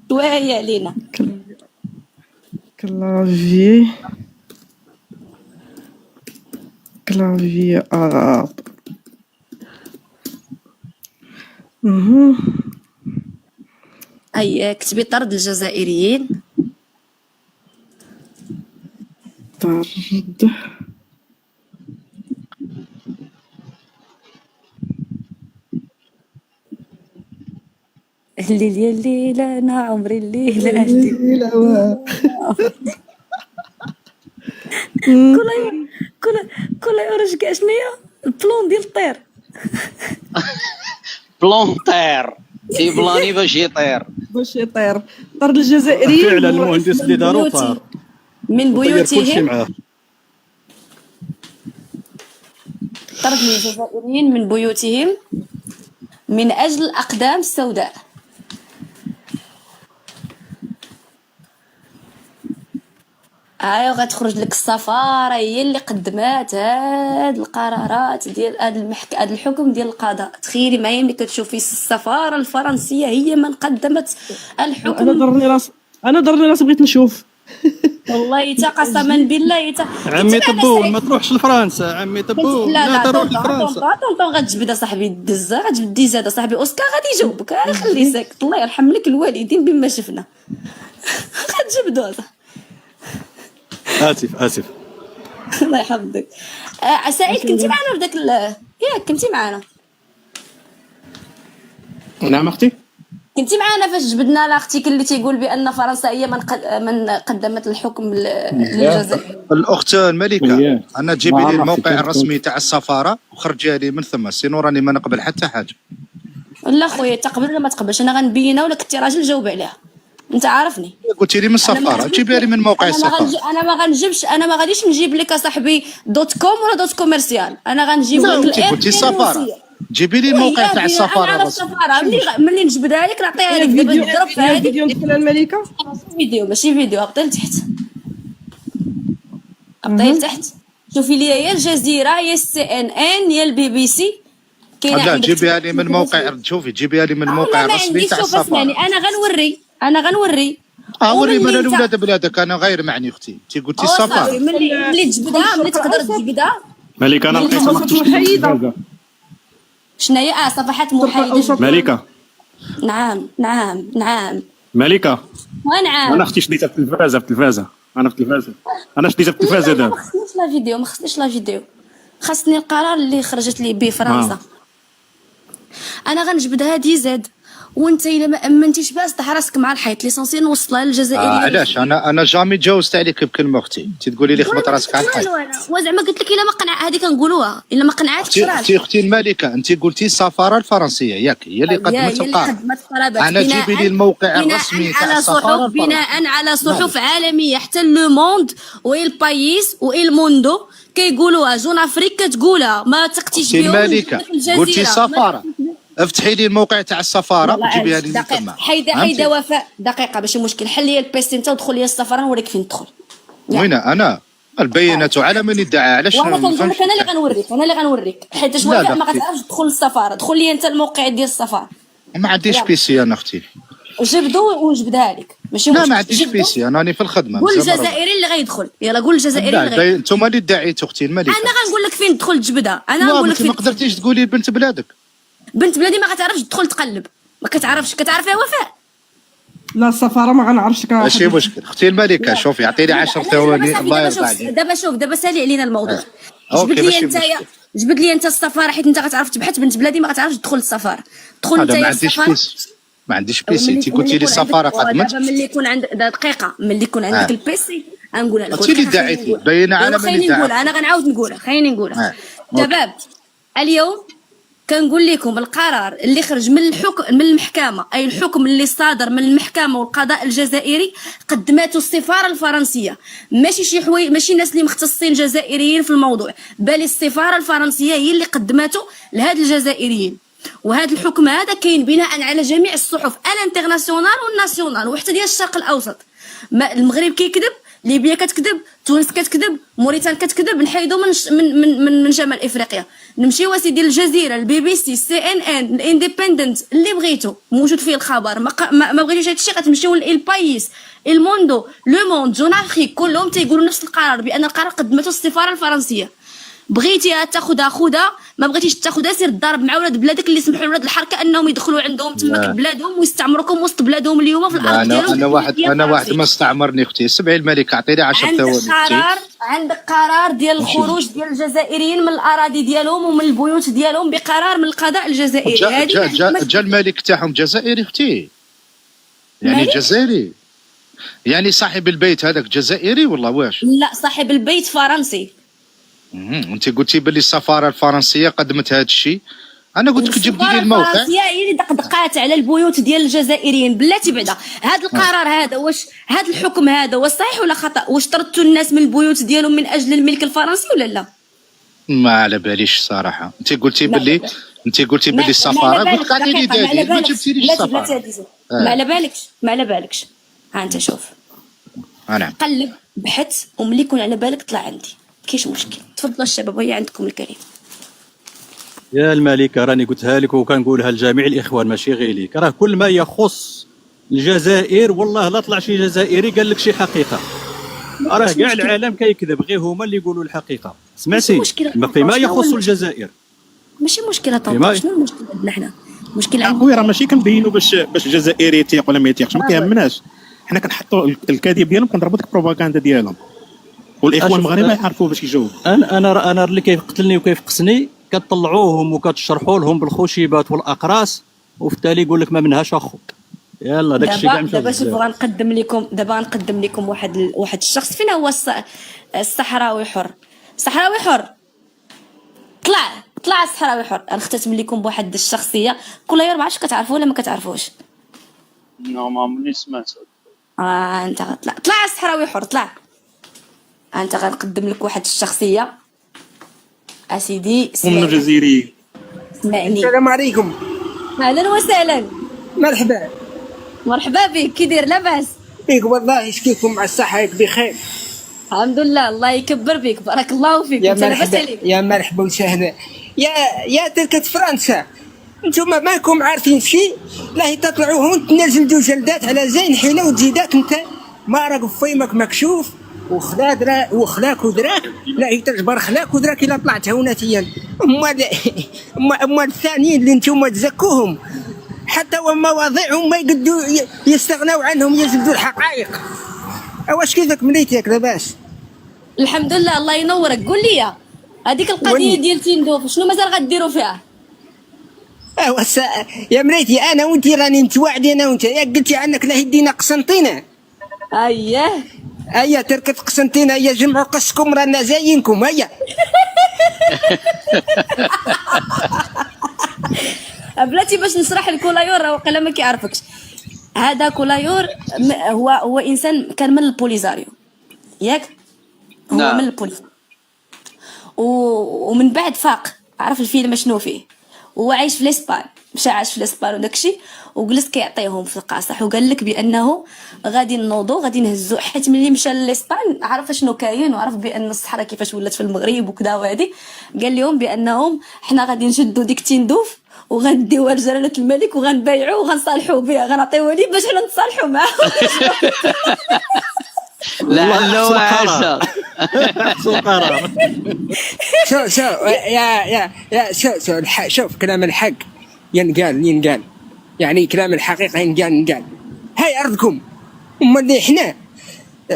شويه علينا. كلافي اغاب. هيا كتبي طرد الجزائريين. طرد الليل الليلة أنا عمري الليلة الليلة كل يورج كاع شنيا البلون ديال الطير. بلون طير اي بلاني باش يطير طرد الجزائريين فعلا المهندس اللي دارو طار من بيوتهم. طرد الجزائريين من بيوتهم من أجل الأقدام السوداء. غتخرج لك السفارة هي اللي قدمات هاد القرارات ديال هاد الحكم ديال القضاء. تخيلي معايا ملي كتشوفي السفارة الفرنسية هي من قدمت الحكم. انا ضرني راسي بغيت نشوف. والله تا قسما بالله عمي طبول ما تروحش لفرنسا. عمي طبول لا تروح لفرنسا. طون غتجبد صاحبي الدزه، غتجبد ديزاده صاحبي اوسكار غادي يجاوبك. خلي ساكت، الله يرحم لك الوالدين بما شفنا. غتجبدو. اسف الله يحفظك. سعيد كنتي معنا في داك ياك كنتي معنا. نعم اختي كنتي معنا فاش جبدنا لارتيكل اللي تيقول بان فرنسا هي من قدمت الحكم للجزائر. الاخت الملكه انا تجيبي لي الموقع الرسمي تاع السفاره وخرجيها لي من ثم، سينو راني ما نقبل حتى حاجه. لا خويا تقبل ولا ما تقبلش، انا غنبينها ولا كنتي راجل جاوب عليها. انت عارفني قلتي لي من السفاره، جيبيها لي من موقع السفاره. انا ما غاديش نجيب لك اصاحبي .com ولا دوت كوميرسيال. انا غنجيب لك قلتي السفاره، جيبي لي الموقع تاع السفاره الرسمي. ملي نجبدها لك نعطيها لك. دابا نضرب في هذه الفيديو ندخل الملكه. فيديو ماشي فيديو، هبطي لتحت هبطي لتحت شوفي لي يا الجزيره يا CNN يا BBC. لا جيبيها لي من موقع، شوفي جيبيها لي من الموقع الرسمي تاع السفاره. انا غنوري وري من الاولاد بلادك. انا غير معني اختي، انت قلتي السفاره. ملي تجبدها ملي تقدر تجبدها. ملكه انا لقيتها ما خفتش محايده. شناهي صفحات محايده. ملكه نعم ملكه ونعم. انا اختي شديتها في التلفازه. انا شديتها في التلفازه دابا. ما خصنيش لا فيديو، خاصني القرار اللي خرجت لي به فرنسا. انا غنجبدها دي زاد، وانت الا ما امنتيش باس طيح راسك مع الحيط. ليسونسيال نوصلها للجزائريين. علاش انا جامي تجاوزت عليك بكلمه اختي، انت تقولي لي خبط راسك على الحيط. وزعما قلت لك الا ما قنع هذه كنقولوها، الا ما قنعتكش راه. اختي الملكه انت قلتي السفاره الفرنسيه ياك هي اللي قدمت القرار. انا جيبي لي الموقع الرسمي تاع السفاره. بناء على صحف عالميه حتى لو موند ويل بايس ويل موندو كيقولوها. جون افريك كتقولها، ما تقتيش بهم. الملكه قلتي السفاره، افتحي لي الموقع تاع السفاره وجيبيها لي تما. حيدا وفاء دقيقه ماشي مشكل. حل لي البيسي انت ودخل لي السفاره نوريك فين تدخل. وين انا البينات على من ادعى. علاش وانا كنقول لك انا اللي غنوريك حيت وفاء ما غتعرفش تدخل للسفاره. دخل لي انت الموقع ديال السفاره. ما عنديش بيسي انا اختي. جبدو ونجبدها لك ماشي مشكل. لا ما عنديش بيسي، انا راني في الخدمه. قول الجزائري اللي غيدخل، يلا قول الجزائري اللي غيدخل. انتم اللي دعيتوا اختي الملكه. انا غنقول لك فين تدخل تجبدها. انا غنقول لك فين. ما قدرتيش تقولي لبنت بلادك. بنت بلادي ما غتعرفش تدخل تقلب، ما كتعرفش. كتعرف يا وفاء؟ لا السفاره ما غنعرفش. ماشي مشكل اختي الملكه. شوفي عطيني 10 ثواني الله يرضى عليك. دابا سالي علينا الموضوع. جبد لي انت السفاره حيت انت غتعرف تبحث. بنت بلادي ما غتعرفش تدخل للسفاره. دخل انت السفاره. ما عنديش بيسي. انت قلتي لي السفاره قدمت. دابا ملي يكون عندك دقيقه، ملي يكون عندك البيسي غنقولها لك. انت اللي دعيتي باينه على من اللي نقولها. انا غنعاود نقولها. خليني نقولها. شباب اليوم كنقول لكم القرار اللي خرج من المحكمه، اي الحكم اللي صادر من المحكمه والقضاء الجزائري قدمته السفاره الفرنسيه. ماشي شي ماشي ناس اللي مختصين جزائريين في الموضوع، بل السفاره الفرنسيه هي اللي قدمته لهاد الجزائريين. وهذا الحكم هذا كاين بناء على جميع الصحف الانترناسيونال والناسيونال وحتى ديال الشرق الاوسط. المغرب كيكذب، ليبيا كتكذب، تونس كتكذب، موريتان كتكذب، نحيدو من شمال افريقيا، نمشيو اسيدي للجزيره، البي بي سي، سي ان ان، الانديبندنت، اللي بغيتو موجود فيه الخبر. ما بغيتوش هادشي غتمشيو للبايس، الموندو، لو موند، جون افريك، كلهم تيقولوا نفس القرار، بان القرار قدمته السفاره الفرنسيه. بغيتيها تاخذها خذها، ما بغيتيش تاخذها سير ضارب مع ولاد بلادك اللي سمحوا لولاد الحركه انهم يدخلوا عندهم تماك بلادهم ويستعمروكم وسط بلادهم اليوم في الارض ديالهم. انا واحد ما استعمرني اختي. سمعي الملك، اعطيني 10 ثواني. عندك قرار ديال الخروج ديال الجزائريين من الاراضي ديالهم ومن البيوت ديالهم بقرار من القضاء الجزائري. جا الملك تاعهم جزائري اختي، يعني جزائري، يعني صاحب البيت هذاك جزائري والله واش؟ لا صاحب البيت فرنسي. انت قلتي باللي السفاره الفرنسيه قدمت هذا الشيء، انا قلت لك جبدي لي الموقع. السفاره الفرنسيه هي اللي دقدقات على البيوت ديال الجزائريين. بلاتي بعدا هذا القرار هذا، واش هذا الحكم هذا واش صحيح ولا خطا؟ واش طردتوا الناس من البيوت ديالهم من اجل الملك الفرنسي ولا لا؟ ما على باليش صراحه. انت قلتي باللي السفاره، قلت عطيني دليل، ما جبتيليش السفاره. ما على بالكش. ها انت شوف، نعم قلب بحث وملي يكون على بالك طلع عندي، كاينش مشكل. تفضلوا الشباب، وهي عندكم الكريم. يا الملكه راني قلتها لك وكنقولها لجميع الاخوان ماشي غير ليك، راه كل ما يخص الجزائر والله لا طلع شي جزائري قال لك شي حقيقه، راه كاع العالم كيكذب، غير هما اللي يقولوا الحقيقه. سمعتي؟ فيما يخص الجزائر ماشي مشكله طبعا. شنو المشكل عندنا حنا؟ المشكل عندنا خويا راه ماشي كنبينوا باش الجزائري يتيق ولا ما يتيقش، ما كيهمناش. حنا كنحطوا الكذب ديالهم، كنضربوا ديك البروباغندا ديالهم، والاخوان المغاربه يعرفوا باش يجاوبوا. انا اللي كيقتلني وكيفقسني كتطلعوهم وكتشرحوا لهم بالخشيبات والاقراص، وفي التالي يقول لك ما منهاش اخوك. يلا داك الشيء كاع مشى. دابا شوف غنقدم لكم واحد الشخص. فين هو الصحراوي حر؟ صحراوي حر طلع الصحراوي حر. غنختتم لكم بواحد الشخصيه كل يوم، ما عرفتش كتعرفوه ولا ما كتعرفوش. ما مني سمعت. انت طلع الصحراوي حر، طلع. انت غنقدم لك واحد الشخصيه اسيدي. من الجزائري. اسمعني. السلام عليكم. اهلا وسهلا. مرحبا بك. كي داير؟ لاباس؟ فيك والله، يشكيكم مع الصحه، ياك بخير؟ الحمد لله، الله يكبر بك، بارك الله فيك. يا مرحبا يا مرحبا وسهلا. يا تركة فرنسا، انتم ماكم عارفين شي؟ لا تطلعوا هون تنزلوا جلدات على زين حيله وتزيدات انت ما راك فيمك مكشوف وخلاك ودراك. لا هي تجبر خلاك ودراك الا طلعت هوناتيا. امال الثانيين اللي انتم تزكوهم حتى ومواضيعهم ما يقدوا يستغنوا عنهم، يجلدوا الحقائق. واش كيفك مليتك لاباس؟ الحمد لله، الله ينورك. قول لي هذيك القضيه ديال تيندوف شنو مازال غديروا فيها؟ يا مريتي انا وانت راني متواعدين انا وانت، ياك قلتي عنك لا يدينا قسنطينه. هيا تركت قسنطينه، هيا جمعوا قسكم رانا زاينكم. هيا بلاتي باش نشرح الكولايور، راه وقيلا ما كيعرفكش. هذا كولايور هو انسان كان من البوليزاريو، ياك؟ هو من البوليزاريو ومن بعد فاق، عرف الفيلم شنو فيه، وهو عايش في الاسبان، مشى عاش في الاسبان وداكشي، وجلس كيعطيهم في القاصح، وقال لك بانه غادي نوضوا غادي نهزوا، حيت ملي مشى للاسبان عرف شنو كاين، وعرف بان الصحراء كيفاش ولات في المغرب وكذا وهادي. قال لهم بانهم حنا غادي نشدوا ديك تيندوف وغنديوها لجلاله الملك وغنبيعوا وغنصالحوا بها، غنعطيوها ليه باش حنا نتصالحوا معاه. لعله عسى. شوف كلام الحق ينقال، يعني كلام الحقيقه ينقال. هاي ارضكم، اما اللي حنا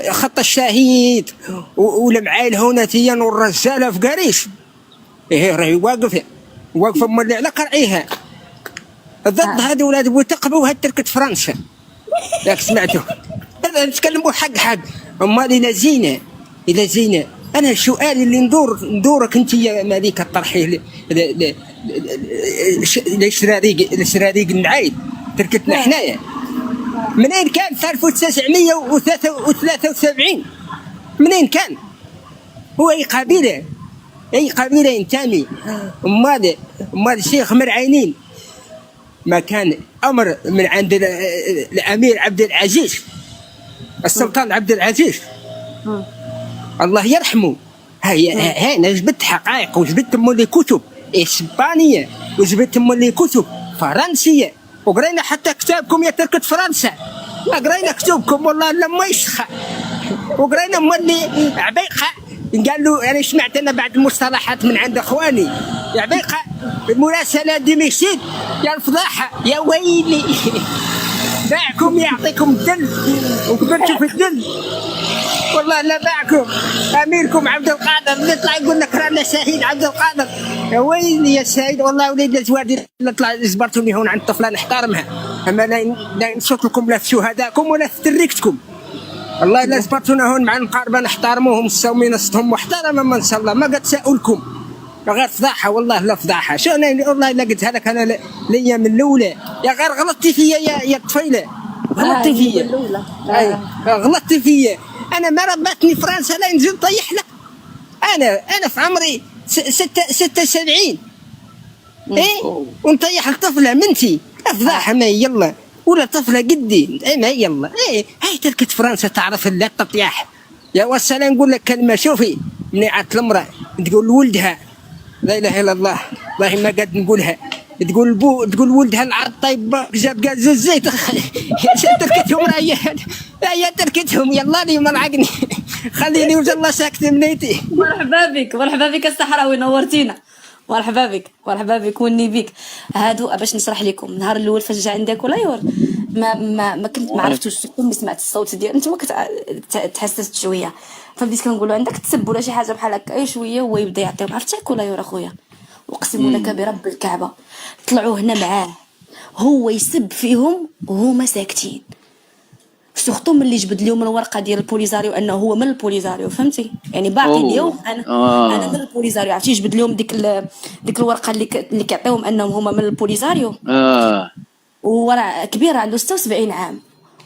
خط الشهيد والمعايل هوناتيا والرزاله في قريش، راهي واقفه اما اللي على قرعيها ضد هاد ولاد بوتقبه وهاد تركة فرنسا. ياك سمعتوا؟ نتكلموا حق. اما الى زينه انا السؤال اللي ندورك انت يا مليكه طرحيه الشراريق النعايد تركتنا حنايا منين كان في 1973؟ منين كان؟ هو اي قبيله ينتمي؟ امال الشيخ مرعينين ما كان امر من عند الامير عبد العزيز السلطان عبد العزيز الله يرحمه. هاي انا جبت حقائق وجبت مولي كتب اسبانيه وجبت مولي كتب فرنسيه وقرينا حتى كتابكم يا تركة فرنسا. قرينا كتبكم والله لما يسخى وقرينا مولي عبيقه قال له انا سمعت انا بعد المصطلحات من عند اخواني يا عبيقه المراسله ديميسيد يا الفضاحه يا ويلي باعكم يعطيكم الدل وكبرتوا في الدل والله لا باعكم. اميركم عبد القادر اللي يطلع يقول لك رانا شهيد عبد القادر يا ويلي يا سيد والله وليد الزوادي اللي طلع جبرتوني هون عند طفله نحترمها اما لا نشوف لكم لا في شهدائكم ولا في تركتكم. والله لا جبرتونا هون مع المقاربه نحترموهم السومين نصتهم محترمه ما شاء الله ما قد سألكم غير فضاحه والله لا فضاحه. شو انا والله لا قلتها لك انا ليا من الاولى يا غير غلطتي فيا يا طفيله غلطتي فيا غلطتي فيا. انا ما ربتني فرنسا لا ننزل طيح لك. انا في عمري 76 ونطيح الطفله منتي فضاحه ما يلا ولا طفله قدي ما يلا هاي تركت فرنسا تعرف لا التطياح يا والسلام. نقول لك كلمه شوفي منيعه المراه تقول لولدها لا اله الا الله والله ما قد نقولها تقول ولدها العرض طيب جاب قال الزيت تركتهم هي تركتهم يلا لي ملعقني خليني وجه الله ساكت منيتي. مرحبا بك الصحراوي نورتينا. مرحبا بك وني بك. هادو باش نشرح لكم النهار الاول فاش جا عندك ولايور ما كنت ما عرفتوش كنت سمعت الصوت ديال انتما تحسست شويه فبديت كنقولوا عندك تسب ولا شي حاجه بحال هكا اي شويه هو يبدا يعطيهم عرفتك ولايور اخويا اقسم لك برب الكعبه طلعوا هنا معاه هو يسب فيهم وهما ساكتين سورتو ملي جبد لهم الورقه ديال البوليزاريو انه هو من البوليزاريو فهمتي يعني باقي اليوم انا من البوليزاريو عرفتي جبد لهم ديك الورقه اللي كيعطيهم انهم هما من البوليزاريو وراه كبير عنده 76 عام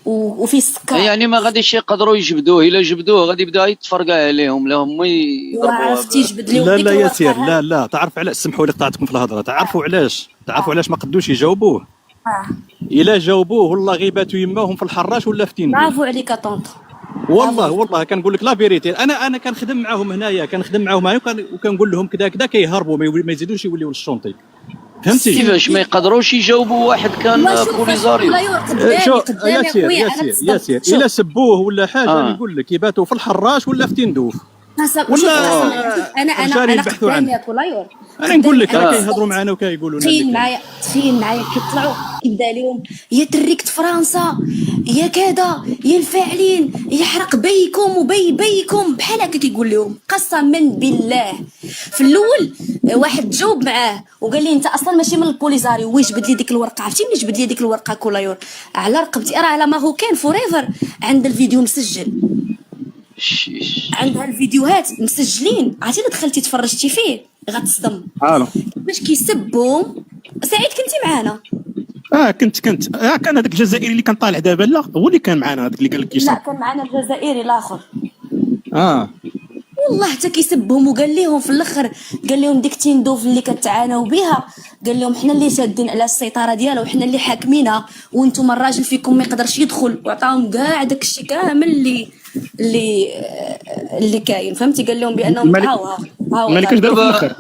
وفي السكر يعني ما غاديش يقدروا يجبدوه الا جبدوه غادي يبدا يتفرقع عليهم لا هما يضربوه. عرفتي جبد لهم لا ياسير لا تعرف علاش سمحوا لي قطعتكم في الهضره تعرفوا علاش ما قدوش يجاوبوه الا جاوبوه والله غيباتوا يماهم في الحراش ولا في تيندو. برافو عليك طونط والله كنقول لك لا فيريتي انا كنخدم معاهم هنايا وكنقول لهم كذا كيهربوا ما يزيدوش يوليو للشونطي فهمتي كيفاش ما يقدروش يجاوبوا واحد كان بوليزاريو. ياسير الا سبوه ولا حاجه نقول لك يباتوا في الحراش ولا في تندوف ولا انا قدامي يا كولايور انا نقول لك كيهضروا معنا وكيقولوا لنا تخيل معايا كيطلعوا كيبدا لهم يا تركت فرنسا يا كذا يا الفاعلين يحرق بيكم وبيكم بحال هكا كيقول لهم قسما بالله. في الاول واحد جاوب معاه وقال لي انت اصلا ماشي من البوليزاريو ويش جبد لي ديك الورقه عرفتي ملي جبد لي ديك الورقه كولايور على رقبتي راه على ما هو كان فوريفر عند الفيديو مسجل عندها الفيديوهات مسجلين عرفتي الا دخلتي تفرجتي فيه غتصدم باش كيسبهم. سعيد كنتي معانا كنت كان هذاك الجزائري اللي كان طالع دابا لا هو اللي كان معانا هذاك اللي قال لك لا كان معانا الجزائري الاخر والله حتى كيسبهم وقال لهم في الاخر قال لهم ديك تيندوف اللي كتعانوا بها قال لهم حنا اللي شادين على السيطره ديالها وحنا اللي حاكمينها وانتم الراجل فيكم ما يقدرش يدخل وعطاهم كاع داك الشيء كامل اللي كاين فهمتي قال لهم بانهم هاو مالك اش داروا في الاخر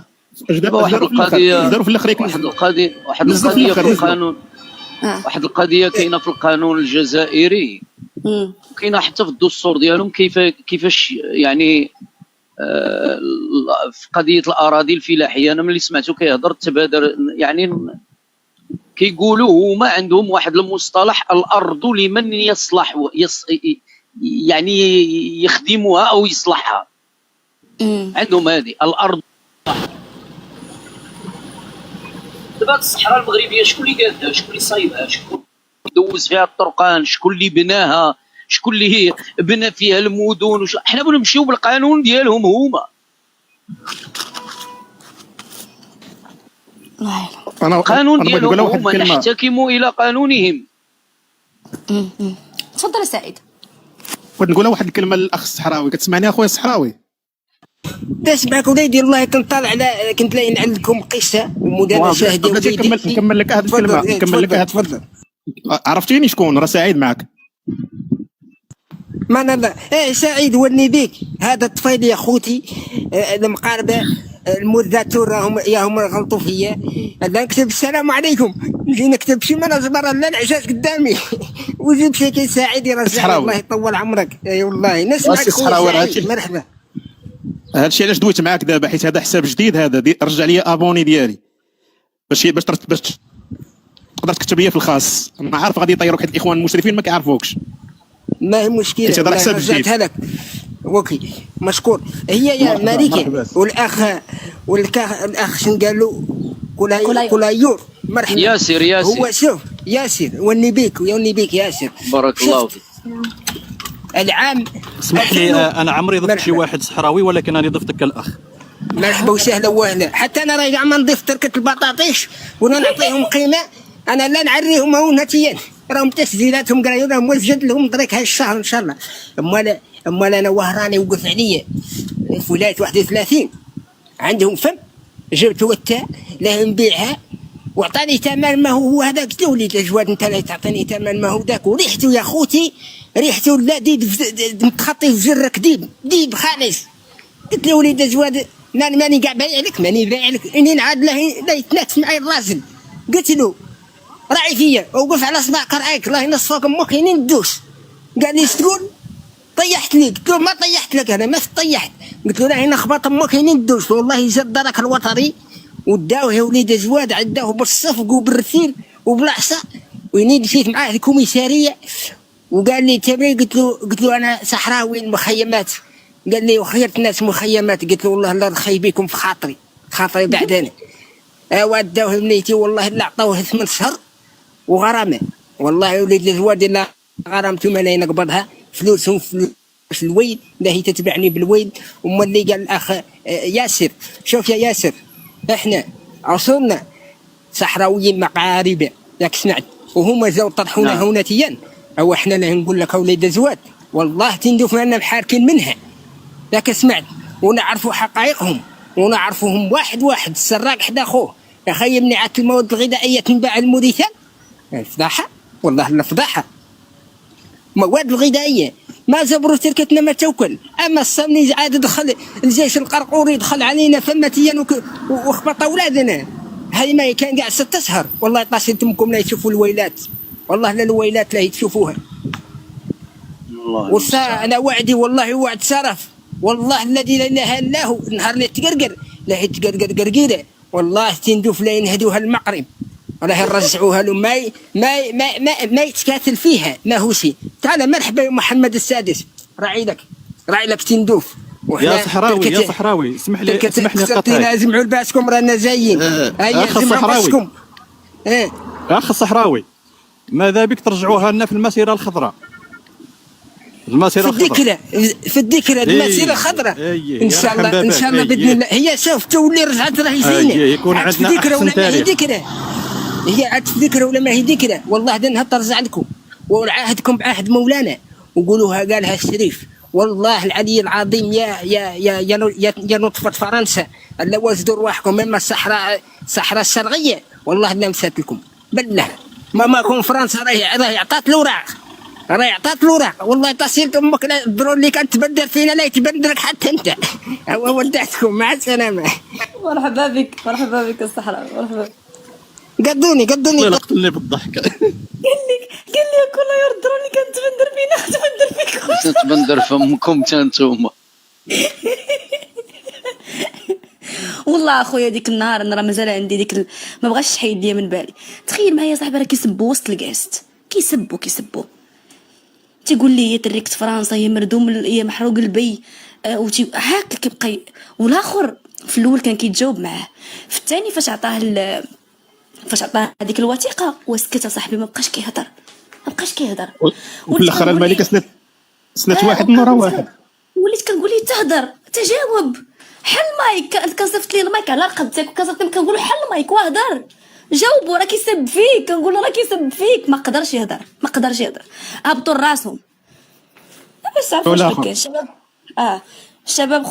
داروا في الاخر واحد القضيه في القانون واحد القضيه كاينه في القانون الجزائري وكاينه حتى في الدستور ديالهم كيفاش يعني في قضيه الاراضي الفلاحيه. انا ملي سمعته كيهضر تبادر يعني كيقولوا هما عندهم واحد المصطلح الارض لمن يصلح يعني يخدمها او يصلحها عندهم هذه الارض. دابا الصحراء المغربيه شكون اللي قادها شكون اللي صايبها شكون دوز فيها الطرقان شكون اللي بناها شكون اللي بنى فيها المدن حنا بغينا نمشيو بالقانون ديالهم هما. القانون ديالهم هما نحتكموا الى قانونهم. تفضل سعيد. بغيت نقولها واحد الكلمه للاخ الصحراوي كتسمعني اخويا الصحراوي تسمعك وليدي الله كنت طالع على كنت لاين عندكم قصه ومدانا شاهدين وليدي نكمل لك هذه الكلمه نكمل لك تفضل عرفتيني شكون راه سعيد معك ما انا سعيد وني بيك هذا الطفيل يا خوتي المقاربه الموداتور راهم غلطوا فيا. انا نكتب السلام عليكم نجي نكتب شي مناظر لا العجاز قدامي وجيب شي كي سعيد يرجع الله يطول عمرك. اي والله نسمعك خويا مرحبا. هادشي علاش دويت معاك دابا حيت هذا حساب جديد هذا رجع لي ابوني ديالي باش تقدر تكتب لي في الخاص. انا عارف غادي يطيروك حيت الاخوان المشرفين ما كيعرفوك. ما هي مشكله هذا حساب جديد لك. اوكي مشكور. هي يا مالكي والاخ شنو قال له كولايور مرحبا. ياسر هو شوف ياسر وني بيك ياسر بارك الله فيك. العام اسمح لي انا عمري ضفت شي واحد صحراوي ولكن انا ضفتك كالاخ. مرحبا وسهلا وهلا. حتى انا راجع ما نضيف تركه البطاطيش ولا نعطيهم قيمه. انا لا نعريهم هونتيا راهم تسجيلاتهم قرايو راهم موجد لهم دريك هالشهر ان شاء الله. امال انا وهراني وقف عليا في ولايه 31 عندهم فم جبت وتا لا نبيعها وعطاني ثمن ما هو هذاك. قلت له وليد جواد انت لا تعطيني ثمن ما هو ذاك وريحته يا خوتي ريحته لا ديب متخطي في جرك ديب خالص. قلت له وليد جواد ماني كاع بايع لك ماني بايع لك اني نعاد لا يتنافس معي الراجل. قلت له راعي فيا وقف على صباعك راعيك الله ينصفك امك هيني ندوس. قال لي تقول طيحت لي. قلت له ما طيحت لك انا ما طيحت. قلت له لا هنا خبط امك هيني ندوس. والله زاد دارك الوتري وداوه يا وليد جواد عداوه بالصفق وبالرثيل وبالعصا ويني مشيت معاه الكوميساريه وقال لي تبري. قلت له انا صحراوي المخيمات. قال لي وخيرت الناس مخيمات. قلت له والله الله رخي بكم في خاطري بعد انا وداوه بنيتي والله لا عطاوه 8 شهر وغرامه. والله يا وليد الجواد الا غرامته ما لا ينقبضها فلوسهم في الويل لا هي تتبعني بالويل. وما اللي قال الاخ ياسر شوف يا ياسر احنا عصرنا صحراويين مقاربه ياك سمعت وهما جاو طرحونا هونتيا او احنا لا نقول لك وليد الزواد والله تندوف لنا محاركين منها ياك سمعت ونعرفوا حقائقهم ونعرفوهم واحد السراق حدا خوه يا خي منعت المواد الغذائيه تنباع الموريثان. فضاحه والله لا فضاحه. مواد الغذائيه ما جبروا شركتنا ما توكل. اما الصمني عاد دخل الجيش القرقوري دخل علينا فمتيا وخبط اولادنا. هاي ما كان قاع 6 اشهر والله طاشتمكم لا يشوفوا الويلات والله لا الويلات لا تشوفوها. والله انا وعدي والله وعد شرف والله الذي لا اله الا هو النهار اللي تقرقر لا تقرقر قرقيره والله تندوف لا ينهدوها المقرب والله يرجعوها له ما يتكاثل فيها ما هو شيء. تعال مرحبا يا محمد السادس راعي لك تندوف. يا صحراوي اسمح لي قطعك. لازم علباسكم رانا جايين. اخ الصحراوي ماذا بك ترجعوها لنا في المسيره الخضراء. في الذكرى المسيره الخضراء ان شاء الله باذن الله. هي شوف تولي رجعت راهي زينه يكون عندنا احسن تاريخ. هي عاد في ذكرى ولا ما هي ذكرى والله دنها ترجع لكم ونعاهدكم بعهد مولانا وقولوها قالها الشريف والله العلي العظيم يا نطفة فرنسا الا وجدوا رواحكم مما الصحراء الشرقيه والله لا مسات لكم بالله ماكم فرنسا راهي عطات الوراق والله تصير امك الدرون اللي كانت تبدل فينا لا يتبدلك حتى انت. ودعتكم مع السلامه. مرحبا بك الصحراء مرحبا. قدوني قتلني بالضحك. قال لي كل يوم الدرون اللي كانت تبندر فينا تبندر فيكم تبندر فمكم انتوما. والله اخويا ديك النهار انا راه مازال عندي ديك ما بغاش تحيد ليا من بالي. تخيل معايا صاحبي راه كيسبوا وسط الكاست كيسبوا تيقول لي هي تريكت فرنسا هي مردوم هي محروق البي هاك كيبقى. والاخر في الاول كان كيتجاوب معاه في الثاني فاش عطاه هذيك الوثيقه وسكت صاحبي ما بقاش كيهضر وفي الاخر الملكه سنت واحد من ورا واحد وليت كنقول لي تهضر تجاوب حل المايك. كنصيفط لي المايك على رقبتك وكنصيفط لي كنقول حل المايك وهضر جاوبوا راه كيسب فيك. كنقول له راه كيسب فيك ما قدرش يهضر هبطوا راسهم باش تعرفوا واش كاين الشباب. الشباب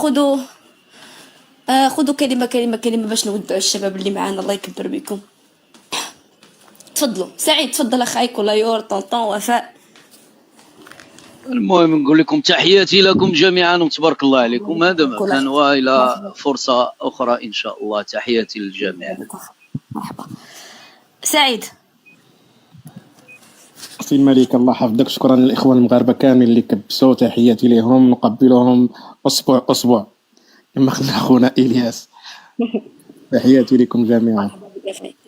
خذوا كلمه باش نودعوا الشباب اللي معانا الله يكبر بكم. تفضلوا سعيد تفضل اخايك ولا يور طونطون وفاء. المهم نقول لكم تحياتي لكم جميعا وتبارك الله عليكم. هذا ما كان، والى فرصه اخرى ان شاء الله. تحياتي للجميع. مرحبا. سعيد. اختي الملكه الله يحفظك، شكرا للاخوان المغاربه كامل اللي كبسوا، تحياتي لهم، نقبلهم اسبوع اسبوع كما قلنا اخونا الياس. تحياتي لكم جميعا.